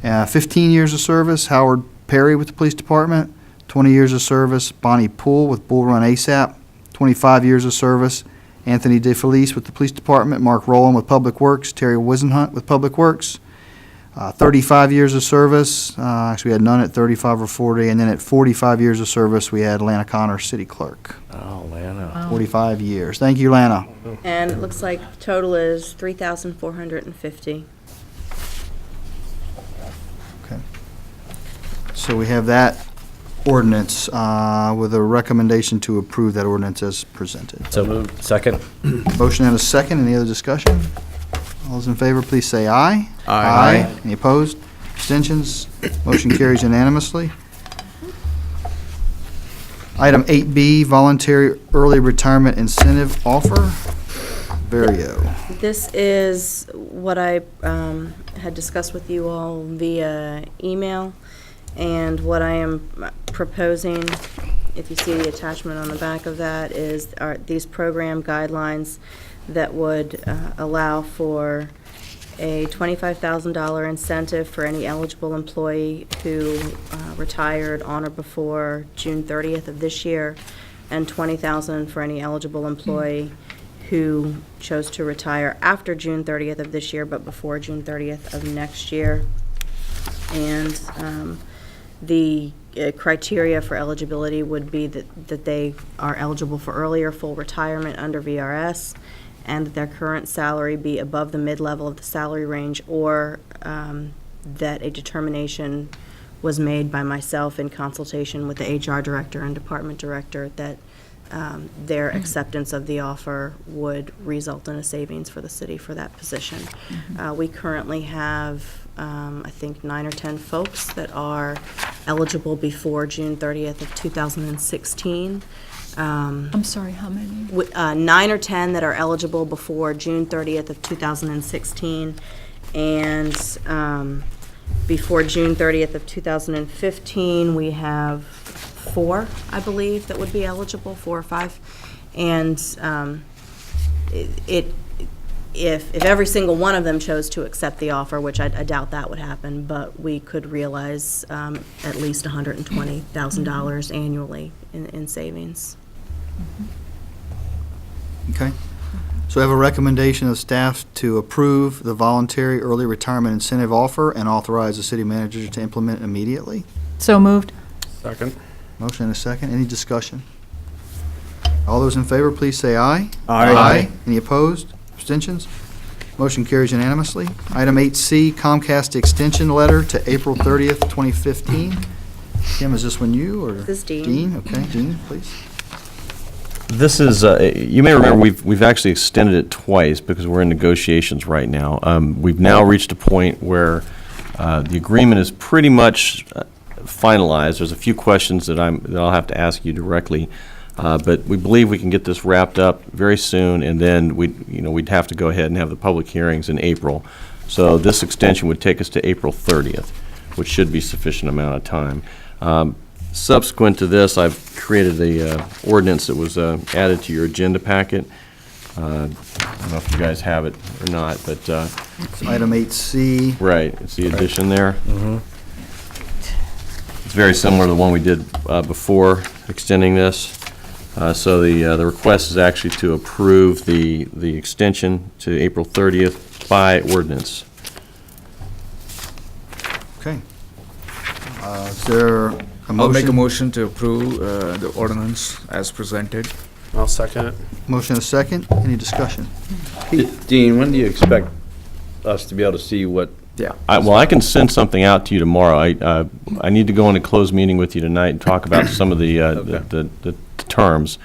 15 years of service, Howard Perry with the Police Department, 20 years of service, Bonnie Poole with Bull Run ASAP, 25 years of service, Anthony DeFelice with the Police Department, Mark Rowland with Public Works, Terry Wisenhunt with Public Works, 35 years of service, actually we had none at 35 or 40, and then at 45 years of service, we had Lana Connor, City Clerk. Oh, Lana. Wow. 45 years. Thank you, Lana. And it looks like total is 3,450. Okay. So we have that ordinance with a recommendation to approve that ordinance as presented. So moved. Second. Motion and a second. Any other discussion? All those in favor, please say aye. Aye. Any opposed? Abstentions? Motion carries unanimously. Item 8B, voluntary early retirement incentive offer. Vario. This is what I had discussed with you all via email, and what I am proposing, if you see the attachment on the back of that, are these program guidelines that would allow for a $25,000 incentive for any eligible employee who retired on or before June 30th of this year, and $20,000 for any eligible employee who chose to retire after June 30th of this year, but before June 30th of next year. And the criteria for eligibility would be that they are eligible for early or full retirement under VRS, and that their current salary be above the mid-level of the salary range, or that a determination was made by myself in consultation with the HR director and department director that their acceptance of the offer would result in a savings for the city for that position. We currently have, I think, 9 or 10 folks that are eligible before June 30th of 2016. I'm sorry, how many? 9 or 10 that are eligible before June 30th of 2016, and before June 30th of 2015, we have 4, I believe, that would be eligible, 4 or 5. And if every single one of them chose to accept the offer, which I doubt that would happen, but we could realize at least $120,000 annually in savings. Okay. So I have a recommendation of staff to approve the voluntary early retirement incentive offer and authorize the city manager to implement immediately. So moved. Second. Motion and a second. Any discussion? All those in favor, please say aye. Aye. Any opposed? Abstentions? Motion carries unanimously. Item 8C, Comcast extension letter to April 30th, 2015. Kim, is this one you or? This is Dean. Dean, okay. Dean, please. This is, you may remember, we've actually extended it twice because we're in negotiations right now. We've now reached a point where the agreement is pretty much finalized. There's a few questions that I'll have to ask you directly, but we believe we can get this wrapped up very soon, and then we'd have to go ahead and have the public hearings in April. So this extension would take us to April 30th, which should be sufficient amount of time. Subsequent to this, I've created a ordinance that was added to your agenda packet. I don't know if you guys have it or not, but Item 8C. right, it's the addition there. It's very similar to the one we did before extending this. So the request is actually to approve the extension to April 30th by ordinance. Okay. Is there a motion? I'll make a motion to approve the ordinance as presented. I'll second it. Motion and a second. Any discussion? Dean, when do you expect us to be able to see what? Yeah. Well, I can send something out to you tomorrow. I need to go in a closed meeting with you tonight and talk about some of the terms.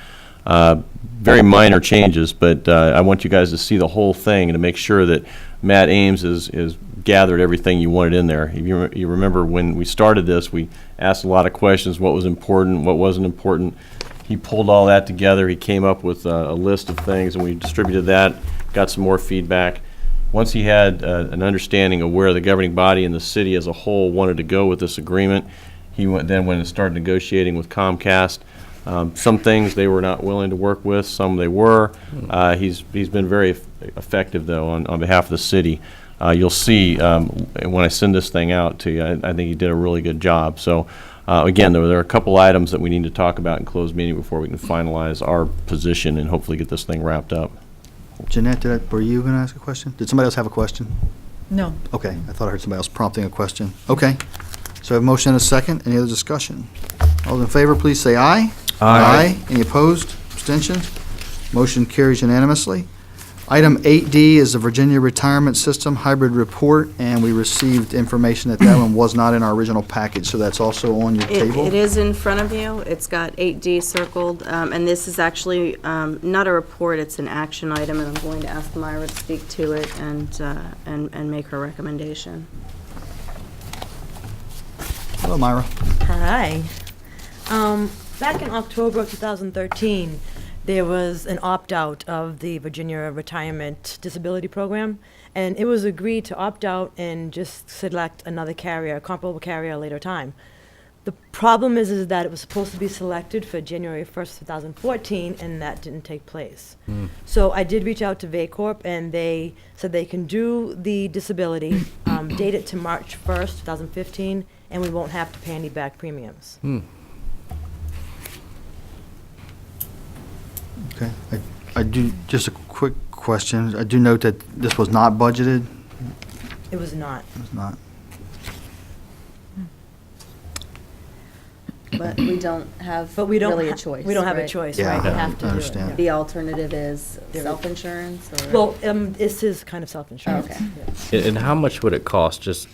Very minor changes, but I want you guys to see the whole thing and to make sure that Matt Ames is gathered everything you wanted in there. If you remember when we started this, we asked a lot of questions, what was important, what wasn't important. He pulled all that together. He came up with a list of things, and we distributed that, got some more feedback. Once he had an understanding of where the governing body and the city as a whole wanted to go with this agreement, he then went and started negotiating with Comcast. Some things they were not willing to work with, some they were. He's been very effective, though, on behalf of the city. You'll see when I send this thing out to you, I think he did a really good job. So, again, there are a couple items that we need to talk about in closed meeting before we can finalize our position and hopefully get this thing wrapped up. Jeanette, were you going to ask a question? Did somebody else have a question? No. Okay, I thought I heard somebody else prompting a question. Okay, so I have a motion and a second. Any other discussion? All those in favor, please say aye. Aye. Any opposed? Abstentions? Motion carries unanimously. Item 8D is the Virginia Retirement System Hybrid Report, and we received information that one was not in our original package, so that's also on your table. It is in front of you. It's got 8D circled, and this is actually not a report, it's an action item, and I'm going to ask Myra to speak to it and make her recommendation. Hello, Myra. Hi. Back in October of 2013, there was an opt-out of the Virginia Retirement Disability Program, and it was agreed to opt out and just select another carrier, a comparable carrier at a later time. The problem is that it was supposed to be selected for January 1st, 2014, and that didn't take place. So I did reach out to VACORP, and they said they can do the disability, date it to March 1st, 2015, and we won't have to pay any back premiums. Okay, I do, just a quick question. I do note that this was not budgeted. It was not. It was not. But we don't have But we don't really a ha- choice. we don't have a right? choice, Yeah, right? We I have to do it. understand. yeah. The alternative is There is- self-insurance or? Well, this is kind of self-insurance. Okay. yeah. And how much would it cost just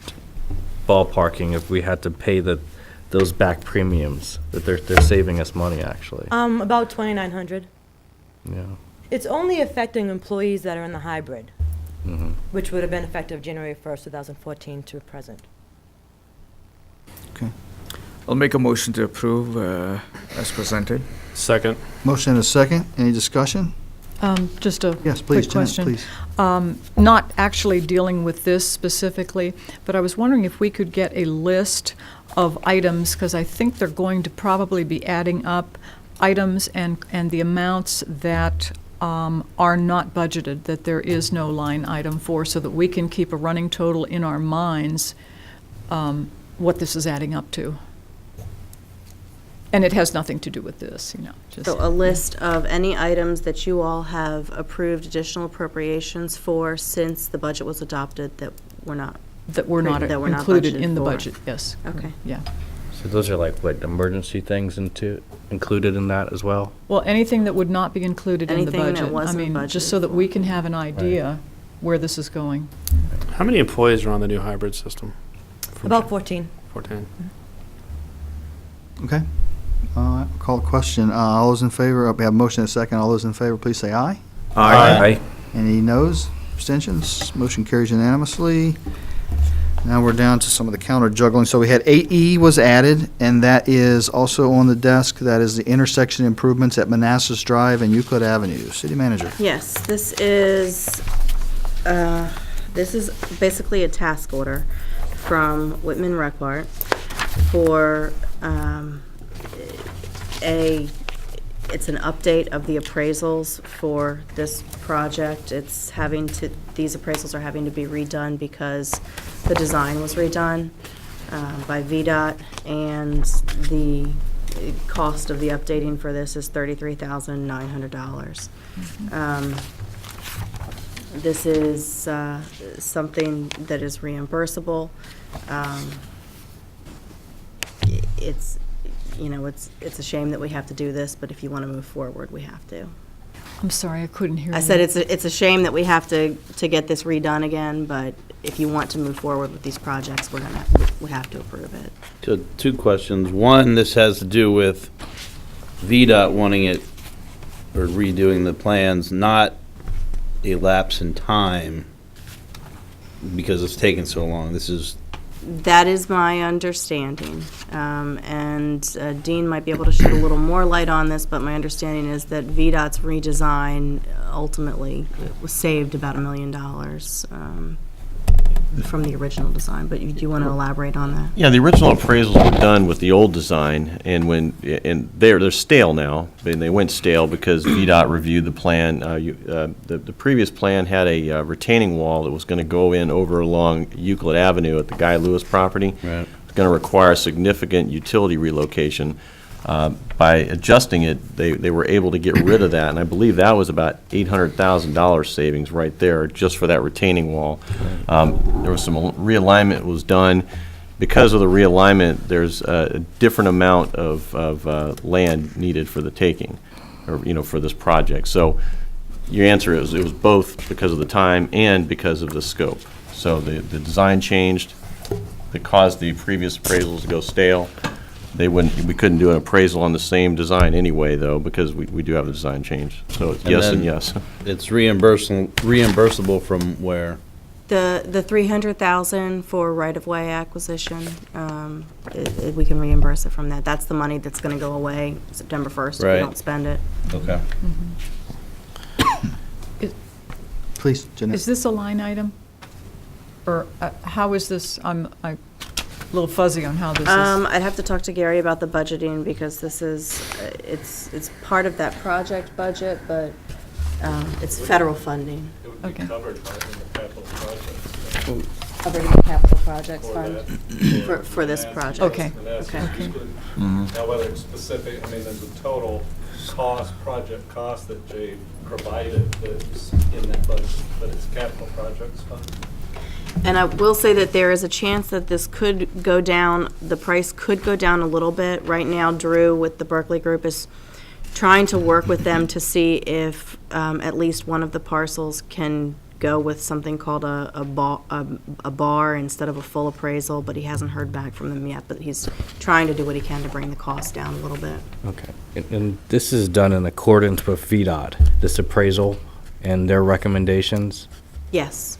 ballparking if we had to pay those back premiums, that they're saving us money, actually? About 2,900. Yeah. It's only affecting employees that are in the hybrid, Mhm. which would have been effective January 1st, 2014 to present. Okay. I'll make a motion to approve as presented. Second. Motion and a second. Any discussion? Just a Yes, please, quick Janet, question. please. Not actually dealing with this specifically, but I was wondering if we could get a list of items, because I think they're going to probably be adding up items and the amounts that are not budgeted, that there is no line item for, so that we can keep a running total in our minds what this is adding up to. And it has nothing to do with this, just. So a list of any items that you all have approved additional appropriations for since the budget was adopted that were not. That were not that were not included budgeted in the for. budget, yes. Okay. Yeah. So those are like, what, emergency things included in that as well? Well, anything that would not be included in the Anything that budget. wasn't I mean, just budgeted so that for. we can have an idea where this is going. How many employees are on the new hybrid system? About 14. 14. Okay. Call a question. All those in favor, we have a motion and a second. All those in favor, please say aye. Aye. Any noes, abstentions? Motion carries unanimously. Now we're down to some of the counter juggling. So we had 8E was added, and that is also on the desk. That is the intersection improvements at Manassas Drive and Euclid Avenue. City Manager. Yes, this is basically a task order from Whitman Requart for it's an update of the appraisals for this project. These appraisals are having to be redone because the design was redone by VDOT, and the cost of the updating for this is $33,900. This is something that is reimbursable. It's a shame that we have to do this, but if you want to move forward, we have to. I'm sorry, I couldn't hear you. I said it's a shame that we have to get this redone again, but if you want to move forward with these projects, we have to approve it. So, two questions. One, this has to do with VDOT wanting it, or redoing the plans, not a lapse in time because it's taken so long. That is my understanding, and Dean might be able to shed a little more light on this, but my understanding is that VDOT's redesign ultimately was saved about $1 million from the original design, but do you want to elaborate on that? Yeah, the original appraisals were done with the old design, and they're stale now. They went stale because VDOT reviewed the plan. The previous plan had a retaining wall that was going to go in over along Euclid Avenue at the Guy Lewis property. Right. It's going to require significant utility relocation. By adjusting it, they were able to get rid of that, and I believe that was about $800,000 savings right there just for that retaining wall. There was some realignment was done. Because of the realignment, there's a different amount of land needed for the taking, or for this project. So your answer is it was both because of the time and because of the scope. So the design changed that caused the previous appraisals to go stale. We couldn't do an appraisal on the same design anyway, though, because we do have the design change. So it's yes and yes. It's reimbursable from where? The $300,000 for right-of-way acquisition, we can reimburse it from that. That's the money that's going to go away September 1st if we Right. don't spend it. Okay. Please, Jeanette. Is this a line item? Or how is this, I'm a little fuzzy on how this is. I'd have to talk to Gary about the budgeting because this is, it's part of that project budget, but it's federal funding. It would be Okay. covered by the capital projects. Covered in the capital projects fund for this project. Okay. Manassas Okay. Euclid. Now, whether it's specific, there's a total project cost that Jay provided that's in that budget, but it's capital projects fund. And I will say that there is a chance that this could go down, the price could go down a little bit. Right now, Drew with the Berkeley Group is trying to work with them to see if at least one of the parcels can go with something called a bar instead of a full appraisal, but he hasn't heard back from them yet, but he's trying to do what he can to bring the cost down a little bit. Okay. And this is done in accordance with VDOT, this appraisal and their recommendations? Yes.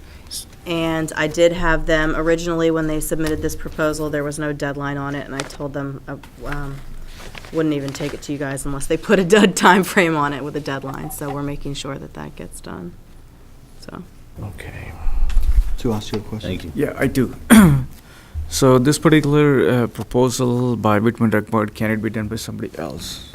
And I did have them, originally, when they submitted this proposal, there was no deadline on it, and I told them I wouldn't even take it to you guys unless they put a dead time frame on it with a deadline, so we're making sure that that gets done, so. Okay. To ask you a question. Thank you. Yeah, I do. So this particular proposal by Whitman Record, can it be done by somebody else?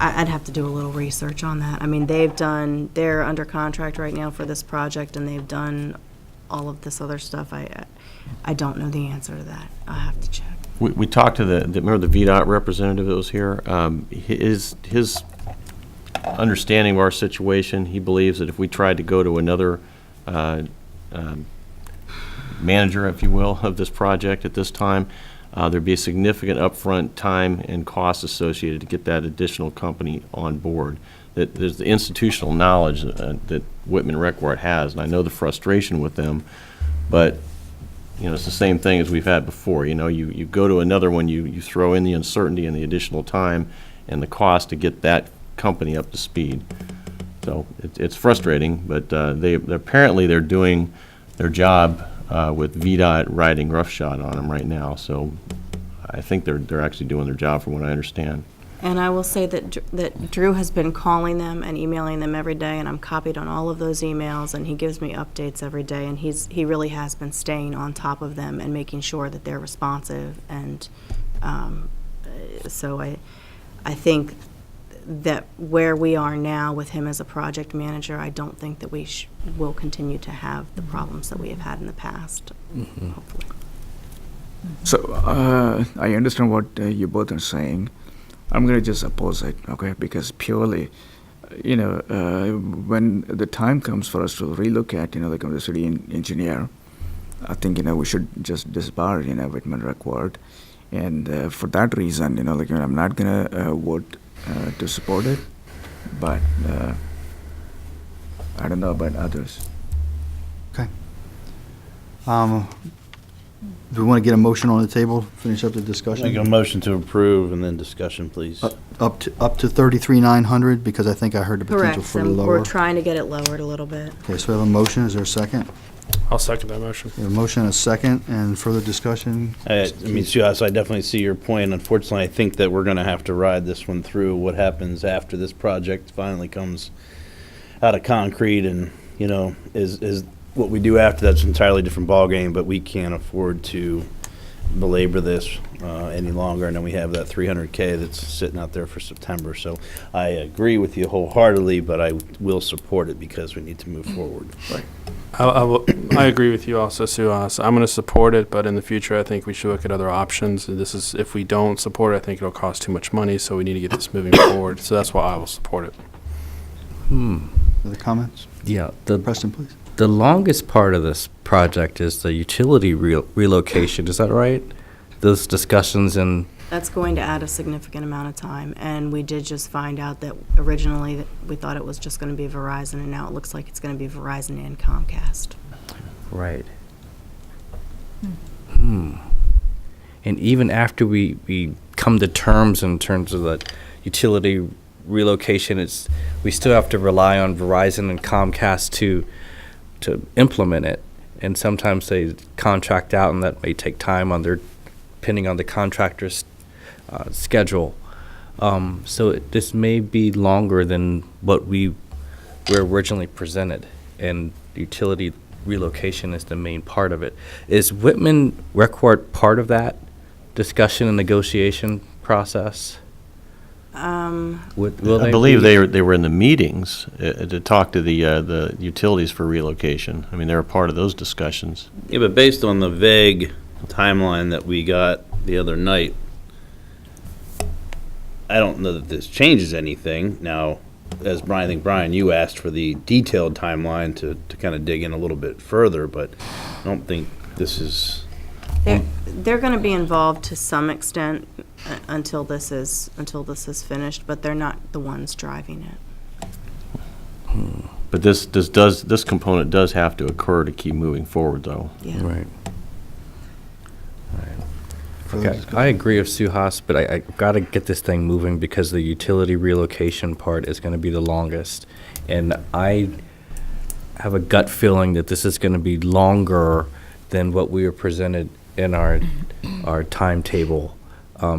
I'd have to do a little research on that. I mean, they're under contract right now for this project, and they've done all of this other stuff. I don't know the answer to that. I'll have to check. We talked to remember the VDOT representative that was here? His understanding of our situation, he believes that if we tried to go to another manager, if you will, of this project at this time, there'd be a significant upfront time and cost associated to get that additional company on board. That there's the institutional knowledge that Whitman Record has, and I know the frustration with them, but it's the same thing as we've had before. You go to another one, you throw in the uncertainty and the additional time and the cost to get that company up to speed. So it's frustrating, but they're doing their job with VDOT riding roughshod on them right now. So I think they're actually doing their job from what I understand. And I will say that Drew has been calling them and emailing them every day, and I'm copied on all of those emails, and he gives me updates every day, and he really has been staying on top of them and making sure that they're responsive. And so I think that where we are now with him as a project manager, I don't think that we will continue to have the problems that we have had in the past, hopefully. So I understand what you both are saying. I'm going to just oppose it, okay? Because purely, when the time comes for us to relook at, the city engineer, I think, we should just disbar, Whitman Record. And for that reason, I'm not going to vote to support it, but I don't know about others. Okay. Do we want to get a motion on the table, finish up the discussion? Make a motion to approve and then discussion, please. Up to 33,900, because I think I heard the potential Correct, for the and lower. we're trying to get it lowered a little bit. Okay, so we have a motion, is there a second? I'll second that motion. We have a motion and a second, and further discussion? Sue, I definitely see your point. Unfortunately, I think that we're going to have to ride this one through. What happens after this project finally comes out of concrete and, is what we do after that's an entirely different ballgame, but we can't afford to belabor this any longer. And then we have that $300K that's sitting out there for September. So I agree with you wholeheartedly, but I will support it because we need to move forward. Right. I agree with you also, Sue. So I'm going to support it, but in the future, I think we should look at other options. If we don't support it, I think it'll cost too much money, so we need to get this moving forward. So that's why I will support it. Other comments? Yeah. Preston, please. The longest part of this project is the utility relocation. Is that right? Those discussions and That's going to add a significant amount of time, and we did just find out that originally that we thought it was just going to be Verizon, and now it looks like it's going to be Verizon and Comcast. right. And even after we come to terms in terms of the utility relocation, we still have to rely on Verizon and Comcast to implement it. And sometimes they contract out, and that may take time depending on the contractor's schedule. So this may be longer than what we were originally presented, and utility relocation is the main part of it. Is Whitman Record part of that discussion and negotiation process? I believe they were in the meetings to talk to the utilities for relocation. I mean, they're a part of those discussions. Yeah, but based on the vague timeline that we got the other night, I don't know that this changes anything. Now, as Brian, you asked for the detailed timeline to kind of dig in a little bit further, but I don't think this is They're going to be involved to some extent until this is finished, but they're not the ones driving it. But this component does have to occur to keep moving forward, though. Yeah. Right. Okay, I agree with Suhas, but I've got to get this thing moving because the utility relocation part is going to be the longest. And I have a gut feeling that this is going to be longer than what we were presented in our timetable,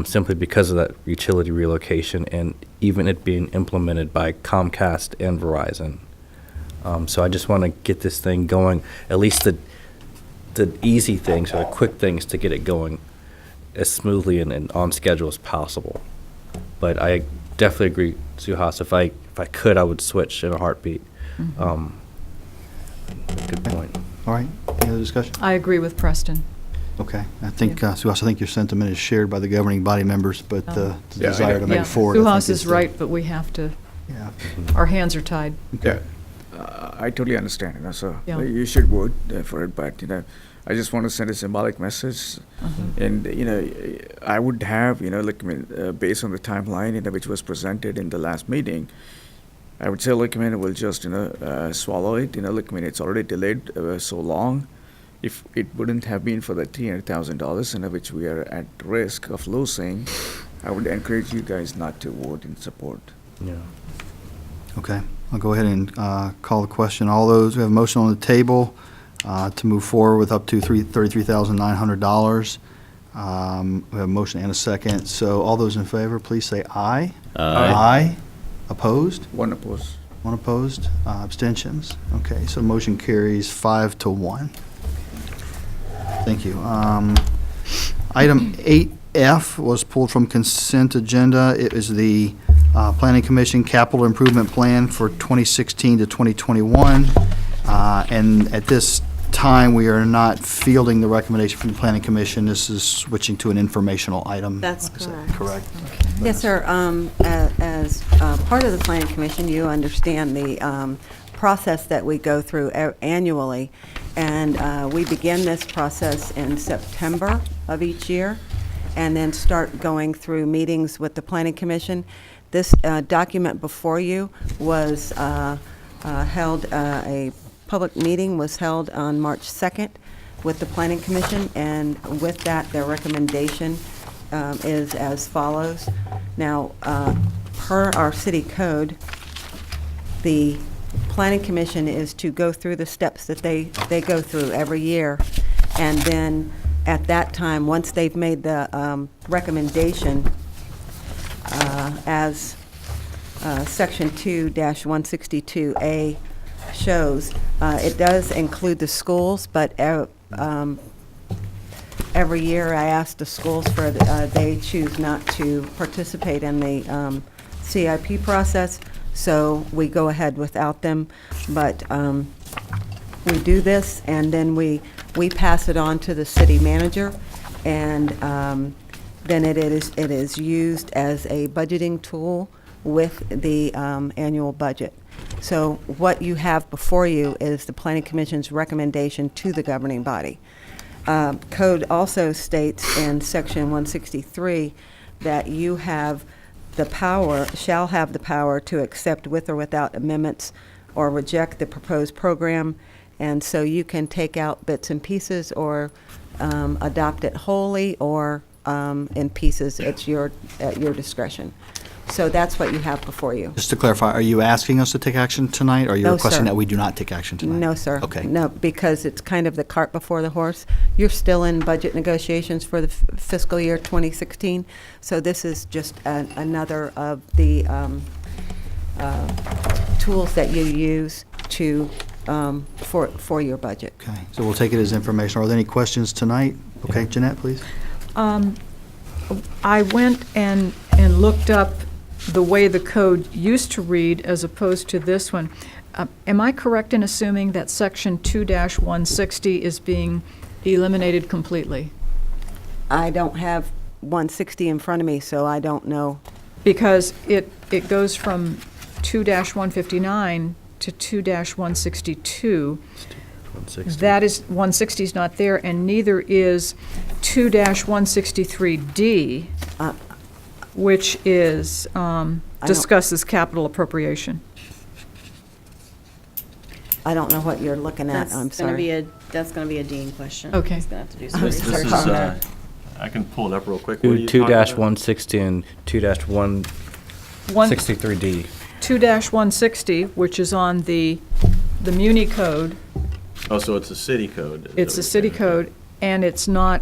simply because of that utility relocation and even it being implemented by Comcast and Verizon. So I just want to get this thing going, at least the easy things or the quick things to get it going as smoothly and on schedule as possible. But I definitely agree, Suhas, if I could, I would switch in a heartbeat. Good point. All right, any other discussion? I agree with Preston. Okay, I think, Suhas, I think your sentiment is shared by the governing body members, but the Yeah, desire to Yeah, move forward. I think, Suhas is right, but we have to, Yeah. our hands are tied. Yeah, I totally understand, so Yeah. you should vote for it, but, I just want to send a symbolic message. And, I would have, based on the timeline, which was presented in the last meeting, I would say, we'll just, swallow it, it's already delayed so long. If it wouldn't have been for the $300,000, which we are at risk of losing, I would encourage you guys not to vote in support. Yeah. Okay, I'll go ahead and call the question. All those, we have a motion on the table to move forward with up to $33,900. We have a motion and a second. So all those in favor, please say aye. Aye. Opposed? One opposed. One opposed. Abstentions? Okay, so motion carries 5-1. Thank you. Item 8F was pulled from consent agenda. It is the Planning Commission Capital Improvement Plan for 2016 to 2021. And at this time, we are not fielding the recommendation from the Planning Commission. This is switching to an informational item. That's Is that correct. correct? Yes, sir. As part of the Planning Commission, you understand the process that we go through annually. And we begin this process in September of each year and then start going through meetings with the Planning Commission. This document before you was held, a public meeting was held on March 2nd with the Planning Commission, and with that, their recommendation is as follows. Now, per our city code, the Planning Commission is to go through the steps that they go through every year, and then at that time, once they've made the recommendation, as Section 2-162A shows, it does include the schools, but every year I ask the schools for, they choose not to participate in the CIP process, so we go ahead without them. But we do this, and then we pass it on to the city manager, and then it is used as a budgeting tool with the annual budget. So what you have before you is the Planning Commission's recommendation to the governing body. Code also states in Section 163 that you have the power, shall have the power to accept with or without amendments or reject the proposed program. And so you can take out bits and pieces or adopt it wholly or in pieces. It's at your discretion. So that's what you have before you. Just to clarify, are you asking us to take action tonight, or are you No, requesting sir. that we do not take action tonight? No, sir. Okay. No, because it's kind of the cart before the horse. You're still in budget negotiations for the fiscal year 2016, so this is just another of the tools that you use to, for your budget. Okay, so we'll take it as information. Are there any questions tonight? Okay, Jeanette, please. I went and looked up the way the code used to read as opposed to this one. Am I correct in assuming that Section 2-160 is being eliminated completely? I don't have 160 in front of me, so I don't know. Because it goes from 2-159 to 2-162, That is, 160 is not there, and neither is 2-163D, which is, discusses capital appropriation. I don't know what you're looking at, I'm sorry. That's gonna be a Dean question. Okay. He's gonna have to do some This research is, on that. I can pull it up real quick. What are you Two talking dash about? 160 and 2-163D. 2-160, which is on the Muni code. Oh, so it's a city code. is It's that a what city you're saying? code, and it's not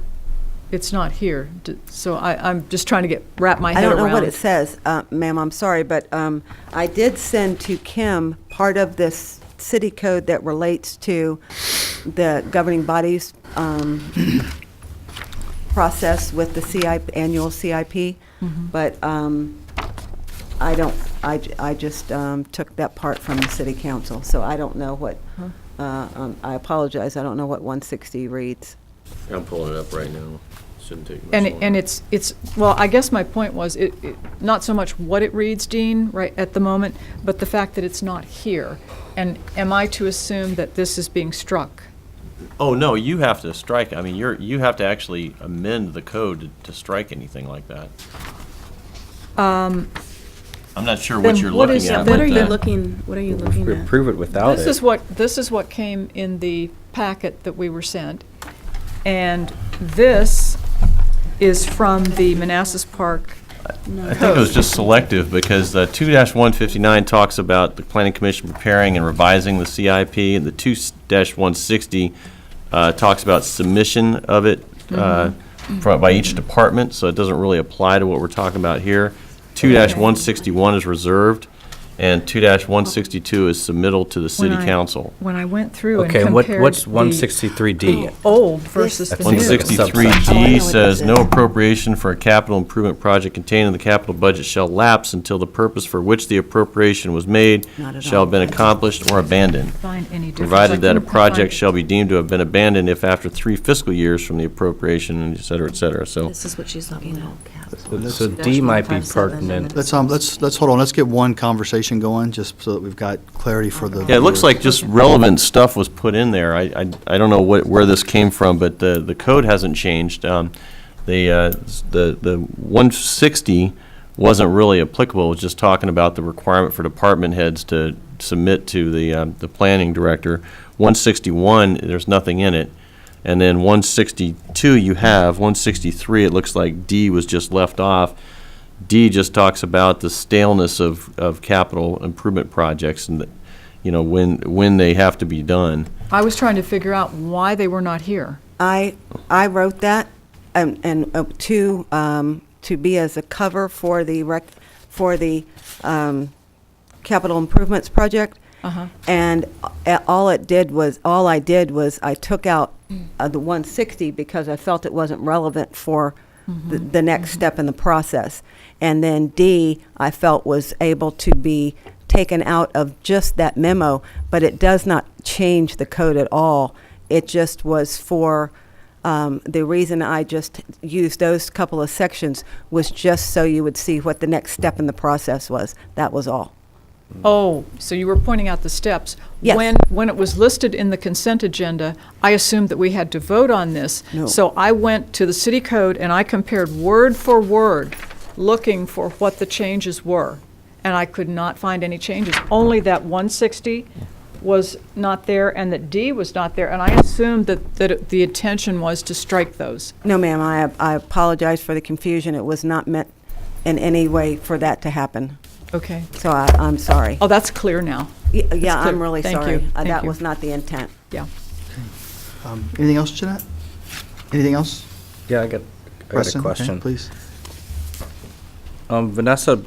here. So I'm just trying to wrap my I head don't around. know what it says, ma'am, I'm sorry, but I did send to Kim part of this city code that relates to the governing bodies process with the annual CIP, but I don't, I just took that part from the city council, so I don't know what, I apologize, I don't know what 160 reads. I'm pulling it up right now. Shouldn't take much And longer. it's, well, I guess my point was, not so much what it reads, Dean, right at the moment, but the fact that it's not here. And am I to assume that this is being struck? Oh, no, you have to strike, I mean, you have to actually amend the code to strike anything like that. I'm not sure what Then you're what looking is- at. then- but, What are you looking We at? approve it without This it. is what came in the packet that we were sent. And this is from the Manassas Park. I think it was just selective, because 2-159 talks about the planning commission preparing and revising the CIP, and the 2-160 talks about submission of it by each department, so it doesn't really apply to what we're talking about here. 2-161 is reserved, and 2-162 is submittal to the city council. When I went through and Okay, compared what's the 163D? old versus the new. 163D Oh, says, I know "No what this is. appropriation for a capital improvement project contained in the capital budget shall lapse until the purpose for which the appropriation was made Not at shall all. have been accomplished or abandoned, Find any difference. provided that a I couldn't project find- shall be deemed to have been abandoned if after 3 fiscal years from the appropriation," and et cetera, et cetera. So This is what she's looking at. So D might be pertinent. Let's hold on, let's get one conversation going, just so that we've got clarity for the. yeah, it looks like just relevant stuff was put in there. I don't know where this came from, but the code hasn't changed. The 160 wasn't really applicable. It was just talking about the requirement for department heads to submit to the planning director. 161, there's nothing in it. And then 162 you have. 163, it looks like D was just left off. D just talks about the staleness of capital improvement projects and, when they have to be done. I was trying to figure out why they were not here. I wrote that, and to be as a cover for the capital improvements project. And all I did was I took out the 160 because I felt it wasn't relevant for the next step in the process. And then D, I felt was able to be taken out of just that memo, but it does not change the code at all. It just was for, the reason I just used those couple of sections was just so you would see what the next step in the process was. That was all. Oh, so you were pointing out the steps. Yes. When it was listed in the consent agenda, I assumed that we had to vote on this. No. So I went to the city code and I compared word for word, looking for what the changes were. And I could not find any changes. Only that 160 was not there and that D was not there. And I assumed that the intention was to strike those. No, ma'am, I apologize for the confusion. It was not meant in any way for that to happen. Okay. So I'm sorry. Oh, that's clear now. Yeah, clear. I'm really Thank sorry. you. Thank That you. was not the intent. Yeah. Anything else, Jeanette? Anything else? Yeah, I got a Okay, question. please. Vanessa,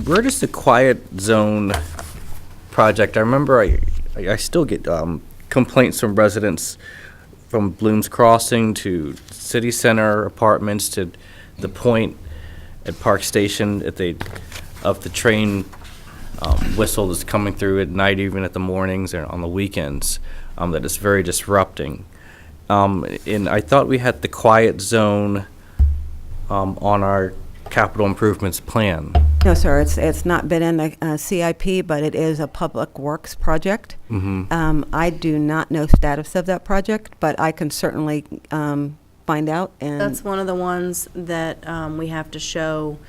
where does the quiet zone project, I remember I still get complaints from residents from Bloom's Crossing to City Center Apartments to the Point at Park Station of the train whistle that's coming through at night, even at the mornings and on the weekends, that is very disrupting. And I thought we had the quiet zone on our capital improvements plan. No, sir, it's not been in the CIP, but it is a public works project. I do not know status of that project, but I can certainly find out. And That's one of the ones that we have to show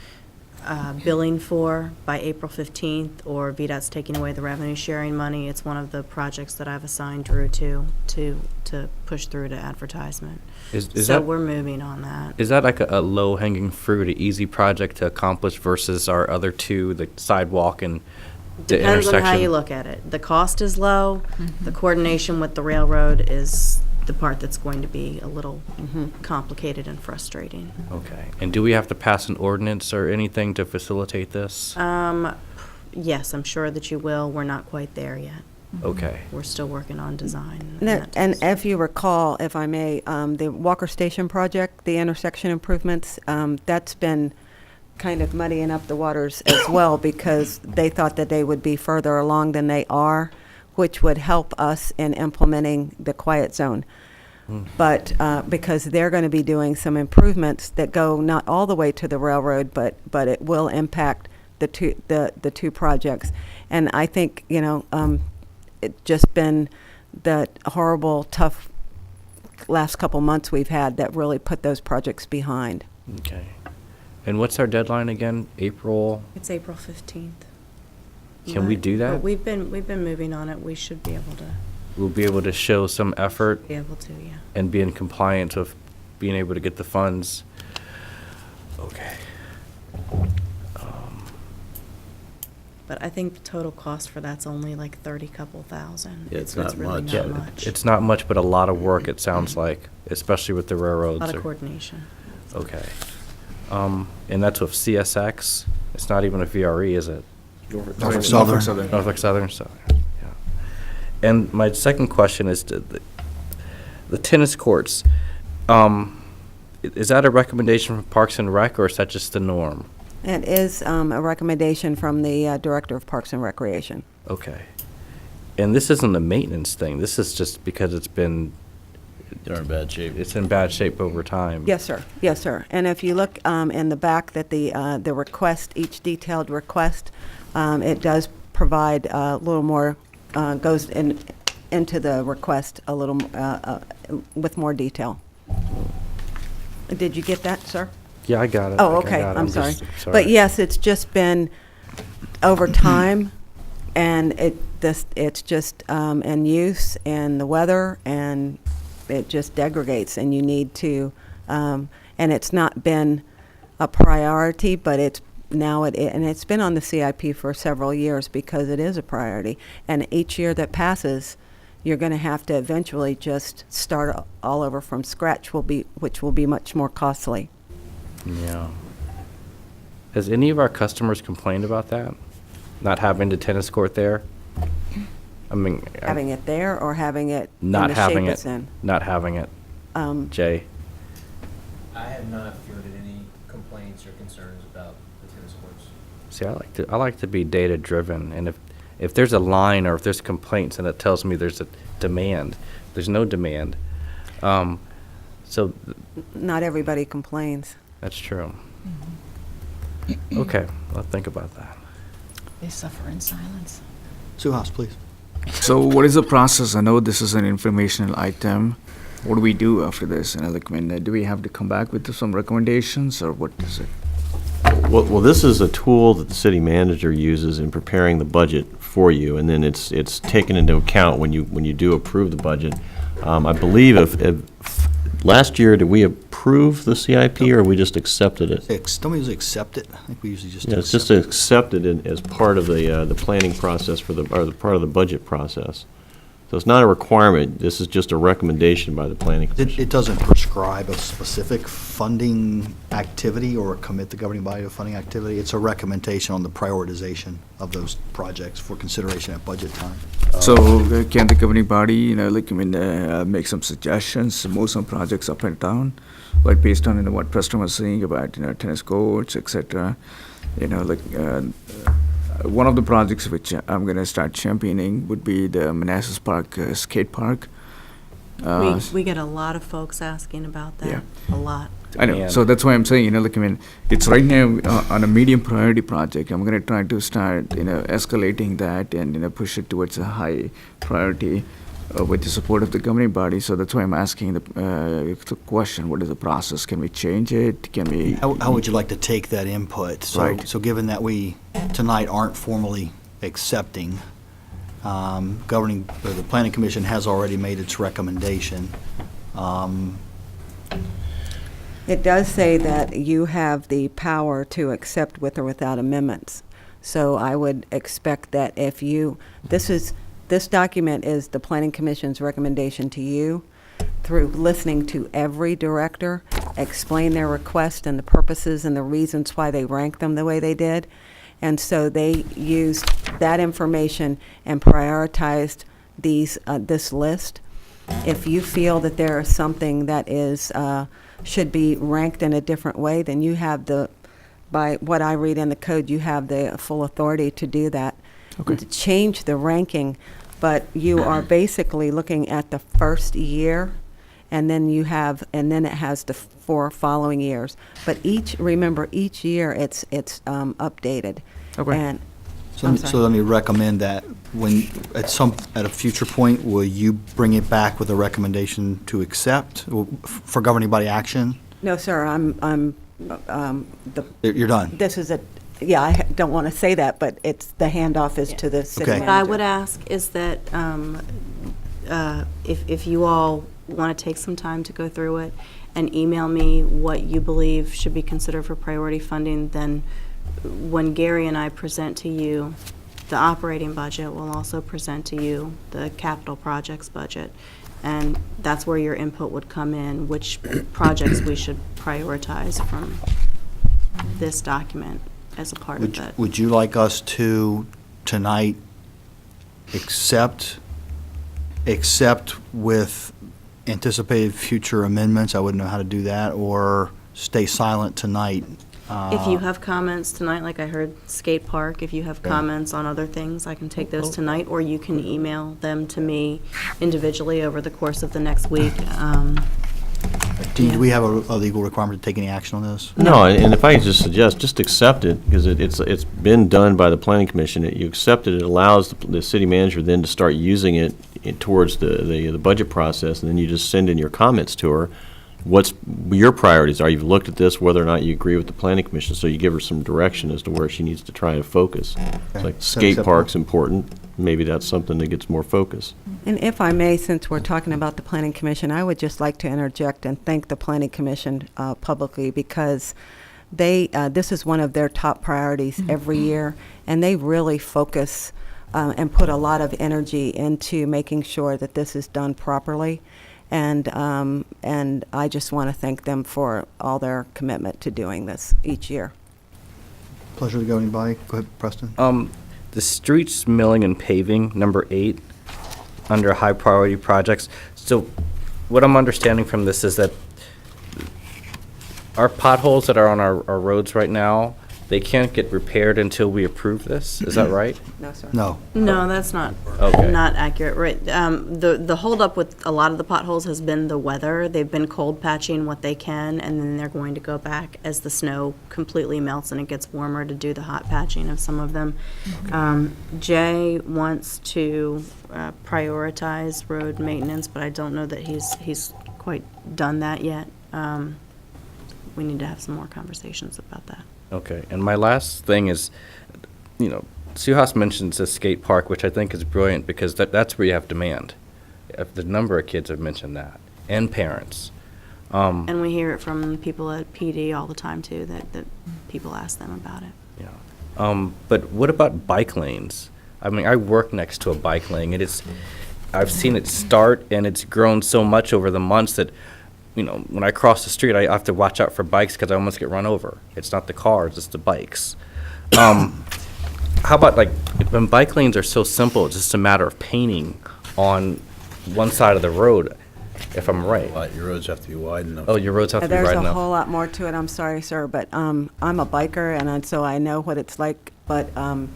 billing for by April 15th, or VDOT's taking away the revenue sharing money. It's one of the projects that I've assigned Drew to push through to advertisement. So we're moving on that. Is that like a low-hanging fruit, an easy project to accomplish versus our other two, the sidewalk and the Depends intersection? on how you look at it. The cost is low. The coordination with the railroad is the part that's going to be a little complicated and frustrating. Okay. And do we have to pass an ordinance or anything to facilitate this? Yes, I'm sure that you will. We're not quite there yet. Okay. We're still working on design. And if you recall, if I may, the Walker Station project, the intersection improvements, that's been kind of muddying up the waters as well, because they thought that they would be further along than they are, which would help us in implementing the quiet zone. But because they're going to be doing some improvements that go not all the way to the railroad, but it will impact the two projects. And I think, it's just been the horrible, tough last couple months we've had that really put those projects behind. Okay. And what's our deadline again? April? It's April 15th. Can we do that? But we've been moving on it. We should be able to We'll be able to show some effort be able to, yeah. and be in compliance with being able to get the funds. Okay. But I think the total cost for that's only like 30 couple thousand. Yeah, it's So not really much. not Yeah, much. it's not much, but a lot of work, it sounds like, especially with the A railroads. lot of or- coordination. Okay. And that's with CSX? It's not even a VRE, is it? Norfolk Southern. Norfolk Southern, yeah. And my second question is the tennis courts. Is that a recommendation from Parks and Rec, or is that just the norm? It is a recommendation from the Director of Parks and Recreation. Okay. And this isn't a maintenance thing. This is just because They're in bad shape. it's in bad shape over time. Yes, sir. Yes, sir. And if you look in the back, that the request, each detailed request, it does provide a little more, goes into the request a little with more detail. Did you get that, sir? Yeah, I got it. Oh, I okay. got it. I'm sorry. just But yes, it's just been over time, and it's just in use and the weather, and it just degradates, and you need to, and it's not been a priority, but it's now and it's been on the CIP for several years because it is a priority. And each year that passes, you're going to have to eventually just start all over from scratch, which will be much more costly. Yeah. Has any of our customers complained about that? Not having the tennis court there? I mean, Having it there or having it not in the having shape it. it's in? Not having it. Jay? I have not fielded any complaints or concerns about the tennis courts. See, I like to be data driven, and if there's a line or if there's complaints and it tells me there's a demand, there's no demand. So Not everybody complains. that's true. Okay, I'll think about that. They suffer in silence. Suhas, please. So what is the process? I know this is an informational item. What do we do after this? Do we have to come back with some recommendations, or what is it? Well, this is a tool that the city manager uses in preparing the budget for you, and then it's taken into account when you do approve the budget. I believe if last year, did we approve the CIP, or we just accepted it? Don't we usually accept it? I think we usually just. Yeah, it's just accepted as part of the planning process part of the budget process. So it's not a requirement, this is just a recommendation by the planning commission. It doesn't prescribe a specific funding activity or commit the governing body to funding activity. It's a recommendation on the prioritization of those projects for consideration at budget time. So can the governing body, make some suggestions, move some projects up and down, like based on what Preston was saying about tennis courts, etc. One of the projects which I'm going to start championing would be the Manassas Park skate park. We get a lot of folks asking about that. Yeah. A lot. I know, demand. so that's why I'm saying, it's right now on a medium priority project. I'm gonna try to start, escalating that and, push it towards a high priority with the support of the governing body. So that's why I'm asking the question, what is the process? Can we change it? Can we? How would you like to take that input? Right. So given that we tonight aren't formally accepting, the planning commission has already made its recommendation. It does say that you have the power to accept with or without amendments. So I would expect that if this document is the Planning Commission's recommendation to you through listening to every director, explain their request and the purposes and the reasons why they ranked them the way they did. And so they used that information and prioritized this list. If you feel that there is something that is should be ranked in a different way, then you have by what I read in the code, you have the full authority to do that. Okay. To change the ranking, but you are basically looking at the first year, and then it has the 4 following years. But remember, each year it's updated. Okay. And So I'm so sorry. let me recommend that at a future point, will you bring it back with a recommendation to accept for governing body action? No, sir, You're done. this is I don't want to say that, but the handoff is to the city Okay. manager. What I would ask is that if you all want to take some time to go through it and email me what you believe should be considered for priority funding, then when Gary and I present to you the operating budget, we'll also present to you the capital projects budget. And that's where your input would come in, which projects we should prioritize from this document as a part of it. Would you like us to, tonight, accept with anticipated future amendments? I wouldn't know how to do that, or stay silent tonight? If you have comments tonight, like I heard skate park, if you have comments on other things, I can take those tonight, or you can email them to me individually over the course of the next week. Do we have a legal requirement to take any action on this? No, and if I could just suggest, just accept it, because it's been done by the planning commission. You accept it, it allows the city manager then to start using it towards the budget process, and then you just send in your comments to her. What's your priorities are? You've looked at this, whether or not you agree with the planning commission, so you give her some direction as to where she needs to try to focus. It's like skate acceptable. park's important, maybe that's something that gets more focus. And if I may, since we're talking about the Planning Commission, I would just like to interject and thank the Planning Commission publicly, because this is one of their top priorities every year, and they really focus and put a lot of energy into making sure that this is done properly. And I just want to thank them for all their commitment to doing this each year. Pleasure to go anybody. Go ahead, Preston. The streets milling and paving, number 8, under high priority projects. So what I'm understanding from this is that our potholes that are on our roads right now, they can't get repaired until we approve this. Is that right? No, sir. No. No, that's not Okay. not accurate. Right. The holdup with a lot of the potholes has been the weather. They've been cold patching what they can, and then they're going to go back as the snow completely melts and it gets warmer to do the hot patching of some of them. Jay wants to prioritize road maintenance, but I don't know that he's quite done that yet. We need to have some more conversations about that. Okay, and my last thing is, Suhas mentions the skate park, which I think is brilliant, because that's where you have demand. The number of kids have mentioned that, and parents. And we hear it from people at PD all the time, too, that people ask them about it. Yeah. But what about bike lanes? I mean, I work next to a bike lane, and I've seen it start, and it's grown so much over the months that, when I cross the street, I have to watch out for bikes because I almost get run over. It's not the cars, it's the bikes. How about, when bike lanes are so simple, it's just a matter of painting on one side of the road, if I'm right? Your roads have to be wide enough. Oh, your roads have to be There's wide a enough. whole lot more to it. I'm sorry, sir, but I'm a biker, and so I know what it's like. But I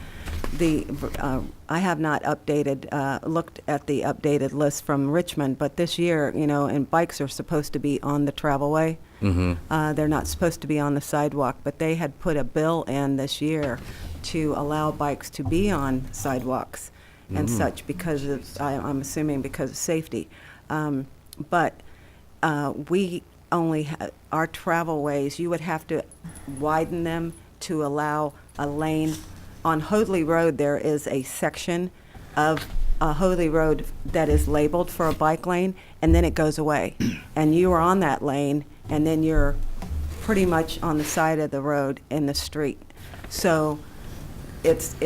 have not looked at the updated list from Richmond, but this year, and bikes are supposed to be on the travelway, They're not supposed to be on the sidewalk, but they had put a bill in this year to allow bikes to be on sidewalks and such because of, I'm assuming because of safety. But we only, our travel ways, you would have to widen them to allow a lane. On Hoadley Road, there is a section of Hoadley Road that is labeled for a bike lane, and then it goes away. And you are on that lane, and then you're pretty much on the side of the road in the street. So it's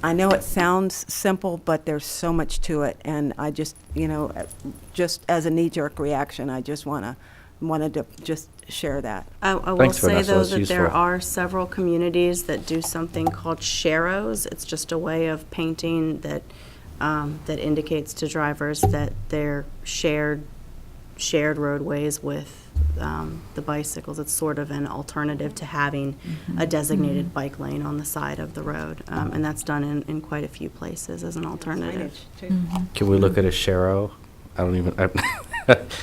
I know it sounds simple, but there's so much to it, and I just, just as a knee-jerk reaction, I just wanted to just share that. I will Thanks, say, Vanessa. though, That's that there useful. are several communities that do something called sharrows. It's just a way of painting that that indicates to drivers that they're shared roadways with the bicycles. It's sort of an alternative to having a designated bike lane on the side of the road, and that's done in quite a few places as an alternative. Can we look at a Sharrow? I don't even, I'm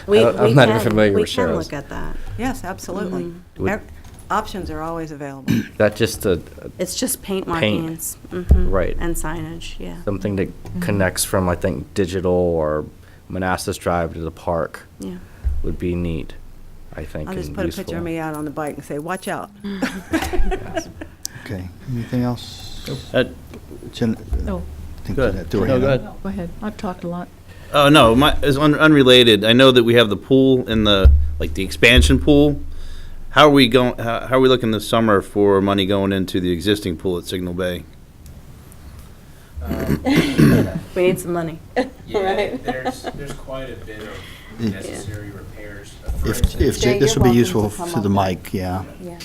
We not even can- familiar with We can Sharrows. look at that. Yes, absolutely. Would- Options are always available. That just It's just paint Paint. markings. Right. And signage, yeah. something that connects from, I think, Digital or Manassas Drive to the park Yeah. would be neat, I think, I'll just and put a useful. picture of me out on the bike and say, watch out. Okay, anything else? Uh, No, I think Go ahead. Jeanette threw her No, hand go up. ahead. go ahead. I've talked a lot. Oh, no, it's unrelated. I know that we have the pool and the expansion pool. How are we looking this summer for money going into the existing pool at Signal Bay? We need some money. Yeah, there's quite a bit of necessary repairs. For If, instance- Jay, this you're would be welcome useful to come to the up. mic, yeah. Yeah.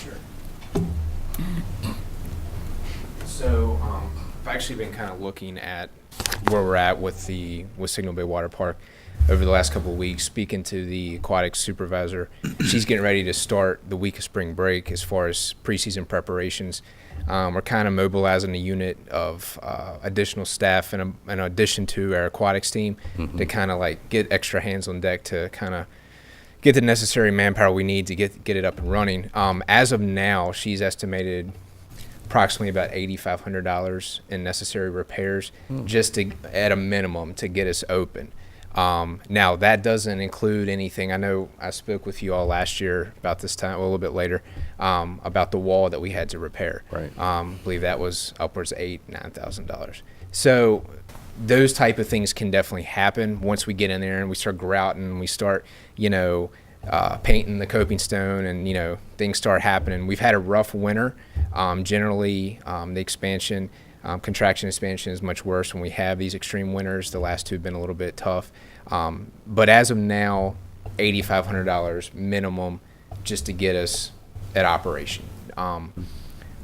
So, I've actually been kind of looking at where we're at with Signal Bay Water Park over the last couple of weeks, speaking to the aquatic supervisor. She's getting ready to start the week of spring break as far as preseason preparations. We're kind of mobilizing a unit of additional staff in addition to our aquatics team to kind of get extra hands on deck to kind of get the necessary manpower we need to get it up and running. As of now, she's estimated approximately about $8,500 in necessary repairs just to, at a minimum, to get us open. Now, that doesn't include anything. I know I spoke with you all last year about this time, a little bit later, about the wall that we had to repair. Right. I believe that was upwards of $9,000. So those type of things can definitely happen once we get in there and we start grouting and we start, painting the coping stone and, things start happening. We've had a rough winter. Generally, the expansion, contraction expansion is much worse when we have these extreme winters. The last two have been a little bit tough. But as of now, $8,500 minimum just to get us at operation.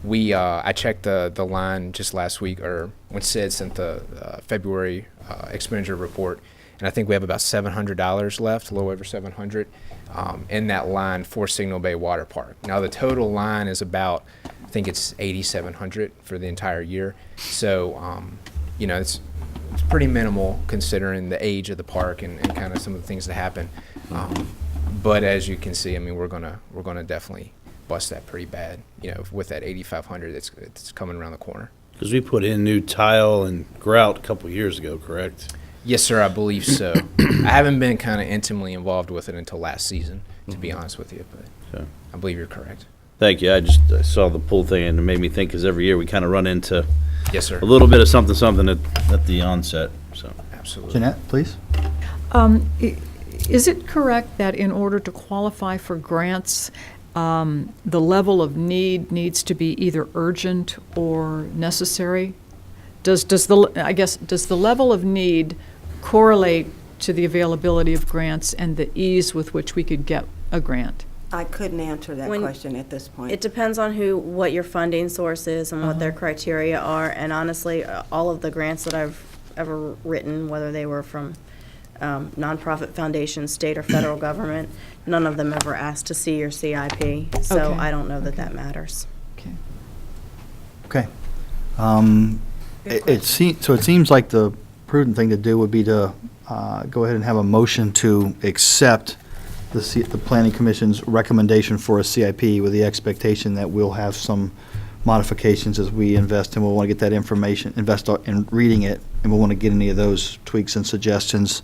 I checked the line just last week, or when Sid sent the February expenditure report, and I think we have about $700 left, a little over $700 in that line for Signal Bay Water Park. Now the total line is about, I think it's $8,700 for the entire year. So, it's pretty minimal considering the age of the park and kind of some of the things that happen. But as you can see, we're gonna definitely bust that pretty bad. With that $8,500 it's coming around the corner. Because we put in new tile and grout a couple years ago, correct? Yes, sir, I believe so. I haven't been kind of intimately involved with it until last season, to be honest with you, but Okay. I believe you're correct. Thank you. I saw the pool thing and it made me think, because every year we kind of run into Yes, sir. a little bit of something at the onset, so. Absolutely. Jeanette, please? Is it correct that in order to qualify for grants, the level of need needs to be either urgent or necessary? Does the level of need correlate to the availability of grants and the ease with which we could get a grant? I couldn't answer that When- question at this point. It depends on what your funding source is and what their criteria are. And honestly, all of the grants that I've ever written, whether they were from nonprofit foundations, state or federal government, none of them ever asked to see your CIP. So Okay. I don't know that matters. Okay. Okay. It seems like the prudent thing to do would be to go ahead and have a motion to accept the planning commission's recommendation for a CIP with the expectation that we'll have some modifications as we invest, and we'll want to get that information, invest in reading it, and we'll want to get any of those tweaks and suggestions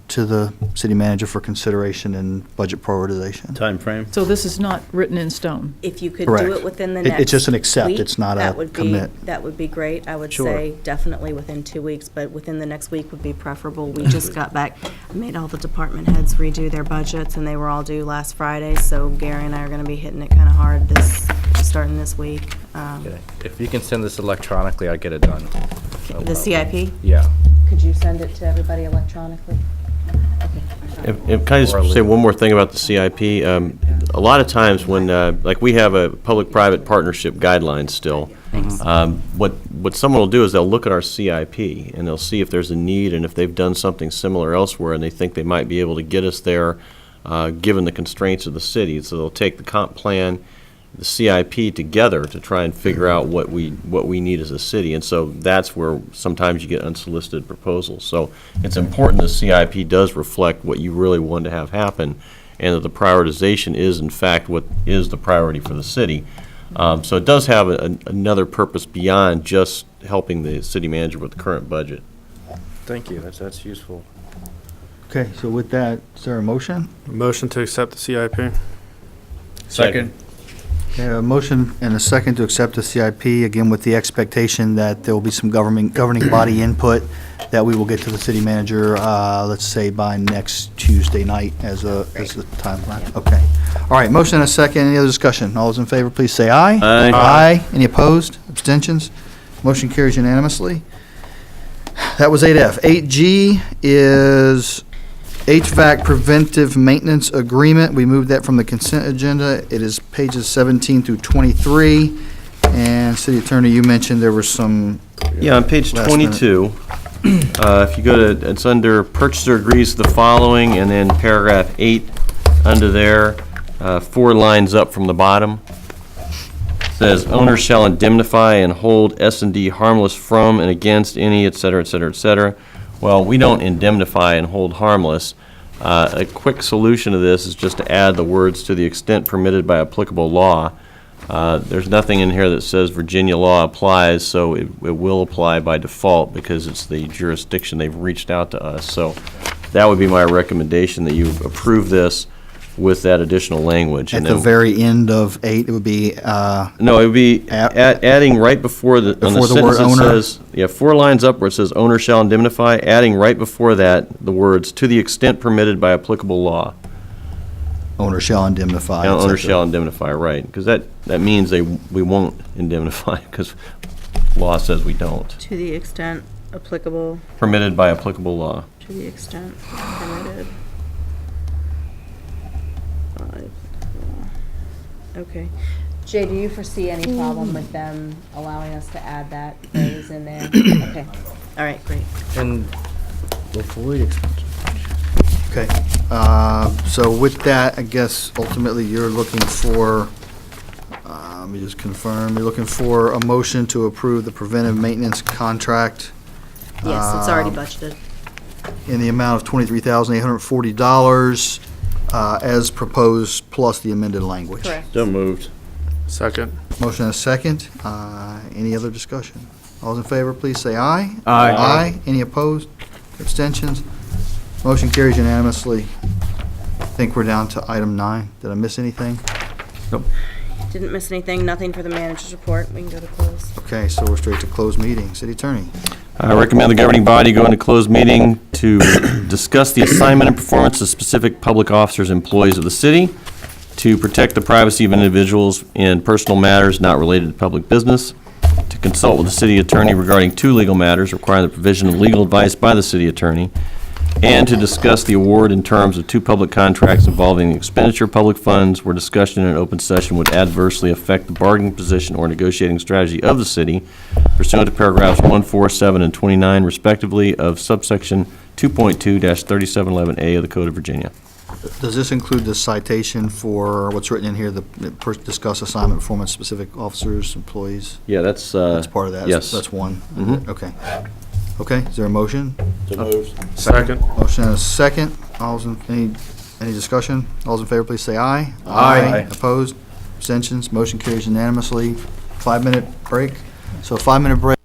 to the city manager for consideration and budget prioritization. Time frame? So this is not written in stone? If you could Correct. do it within the It- next it's just an accept, week, it's not a that would be- commit. That would be great. I would Sure. say definitely within 2 weeks, but within the next week would be preferable. We just got back, made all the department heads redo their budgets, and they were all due last Friday, so Gary and I are going to be hitting it kind of hard starting this week. Okay. If you can send this electronically, I'll get it done. The CIP? Yeah. Could you send it to everybody electronically? If, can I just say one more thing about the CIP? A lot of times when, like, we have a public-private partnership guidelines still. What someone will do is they'll look at our CIP and they'll see if there's a need and if they've done something similar elsewhere and they think they might be able to get us there, given the constraints of the city. So they'll take the comp plan, the CIP together to try and figure out what we need as a city. And so that's where sometimes you get unsolicited proposals. So it's important the CIP does reflect what you really want to have happen, and that the prioritization is in fact what is the priority for the city. So it does have another purpose beyond just helping the city manager with the current budget. Thank you, that's useful. Okay, so with that, is there a motion? Motion to accept the CIP. Second. Okay, a motion and a second to accept the CIP, again with the expectation that there will be some governing body input that we will get to the city manager, let's say by next Tuesday night as the timeline. Okay. All right, motion and a second. Any other discussion? All those in favor, please say aye. Aye. Aye. Any opposed? Abstentions? Motion carries unanimously. That was 8F. 8G is HVAC preventive maintenance agreement. We moved that from the consent agenda. It is pages 17 through 23. And City Attorney, you mentioned there were some. Yeah, on page last 22, if you go to, it's under purchaser agrees to the following, and then paragraph 8 under there, 4 lines up from the bottom. Says owner shall indemnify and hold S&D harmless from and against any, et cetera, et cetera, et cetera. Well, we don't indemnify and hold harmless. A quick solution to this is just to add the words to the extent permitted by applicable law. There's nothing in here that says Virginia law applies, so it will apply by default because it's the jurisdiction they've reached out to us. So that would be my recommendation, that you approve this with that additional language. At And the then- very end of 8, it would be. No, it would be adding right before the, on the Before the word sentence that owner? says, yeah, 4 lines up where it says owner shall indemnify, adding right before that the words to the extent permitted by applicable law. Owner shall indemnify. And et owner cetera. shall indemnify, right, because that means we won't indemnify, because law says we don't. To the extent applicable, Permitted by applicable law. to the extent permitted. Okay. Jay, do you foresee any problem with them allowing us to add that phrase in there? Okay. All right, great. And avoid expensive. Okay, so with that, I guess ultimately you're looking for, let me just confirm, you're looking for a motion to approve the preventive maintenance contract. Yes, it's already um, budgeted. In the amount of $23,840 as proposed, plus the amended language. Correct. So moved. Second. Motion and a second. Any other discussion? All those in favor, please say aye. Aye. Aye. Any opposed? Abstentions? Motion carries unanimously. I think we're down to item 9. Did I miss anything? Didn't miss anything, nothing for the manager's report. We can go to close. Okay, so we're straight to closed meeting. City Attorney. I recommend the governing body go into closed meeting to discuss the assignment and performance of specific public officers, and employees of the city, to protect the privacy of individuals in personal matters not related to public business, to consult with the city attorney regarding 2 legal matters requiring the provision of legal advice by the city attorney, and to discuss the award in terms of 2 public contracts involving the expenditure of public funds where discussion in an open session would adversely affect the bargaining position or negotiating strategy of the city pursuant to paragraphs 1, 4, 7, and 29 respectively of subsection 2.2-3711A of the Code of Virginia. Does this include the citation for what's written in here, discuss assignment performance specific officers, employees? Yeah, that's That's part of that? Yes. That's one? Mhm. Okay. Okay, is there a motion? So moved. Second. Motion and a second. Any Any discussion? All those in favor, please say aye. Aye. Opposed? Abstentions? Motion carries unanimously. 5-minute break. So 5-minute break.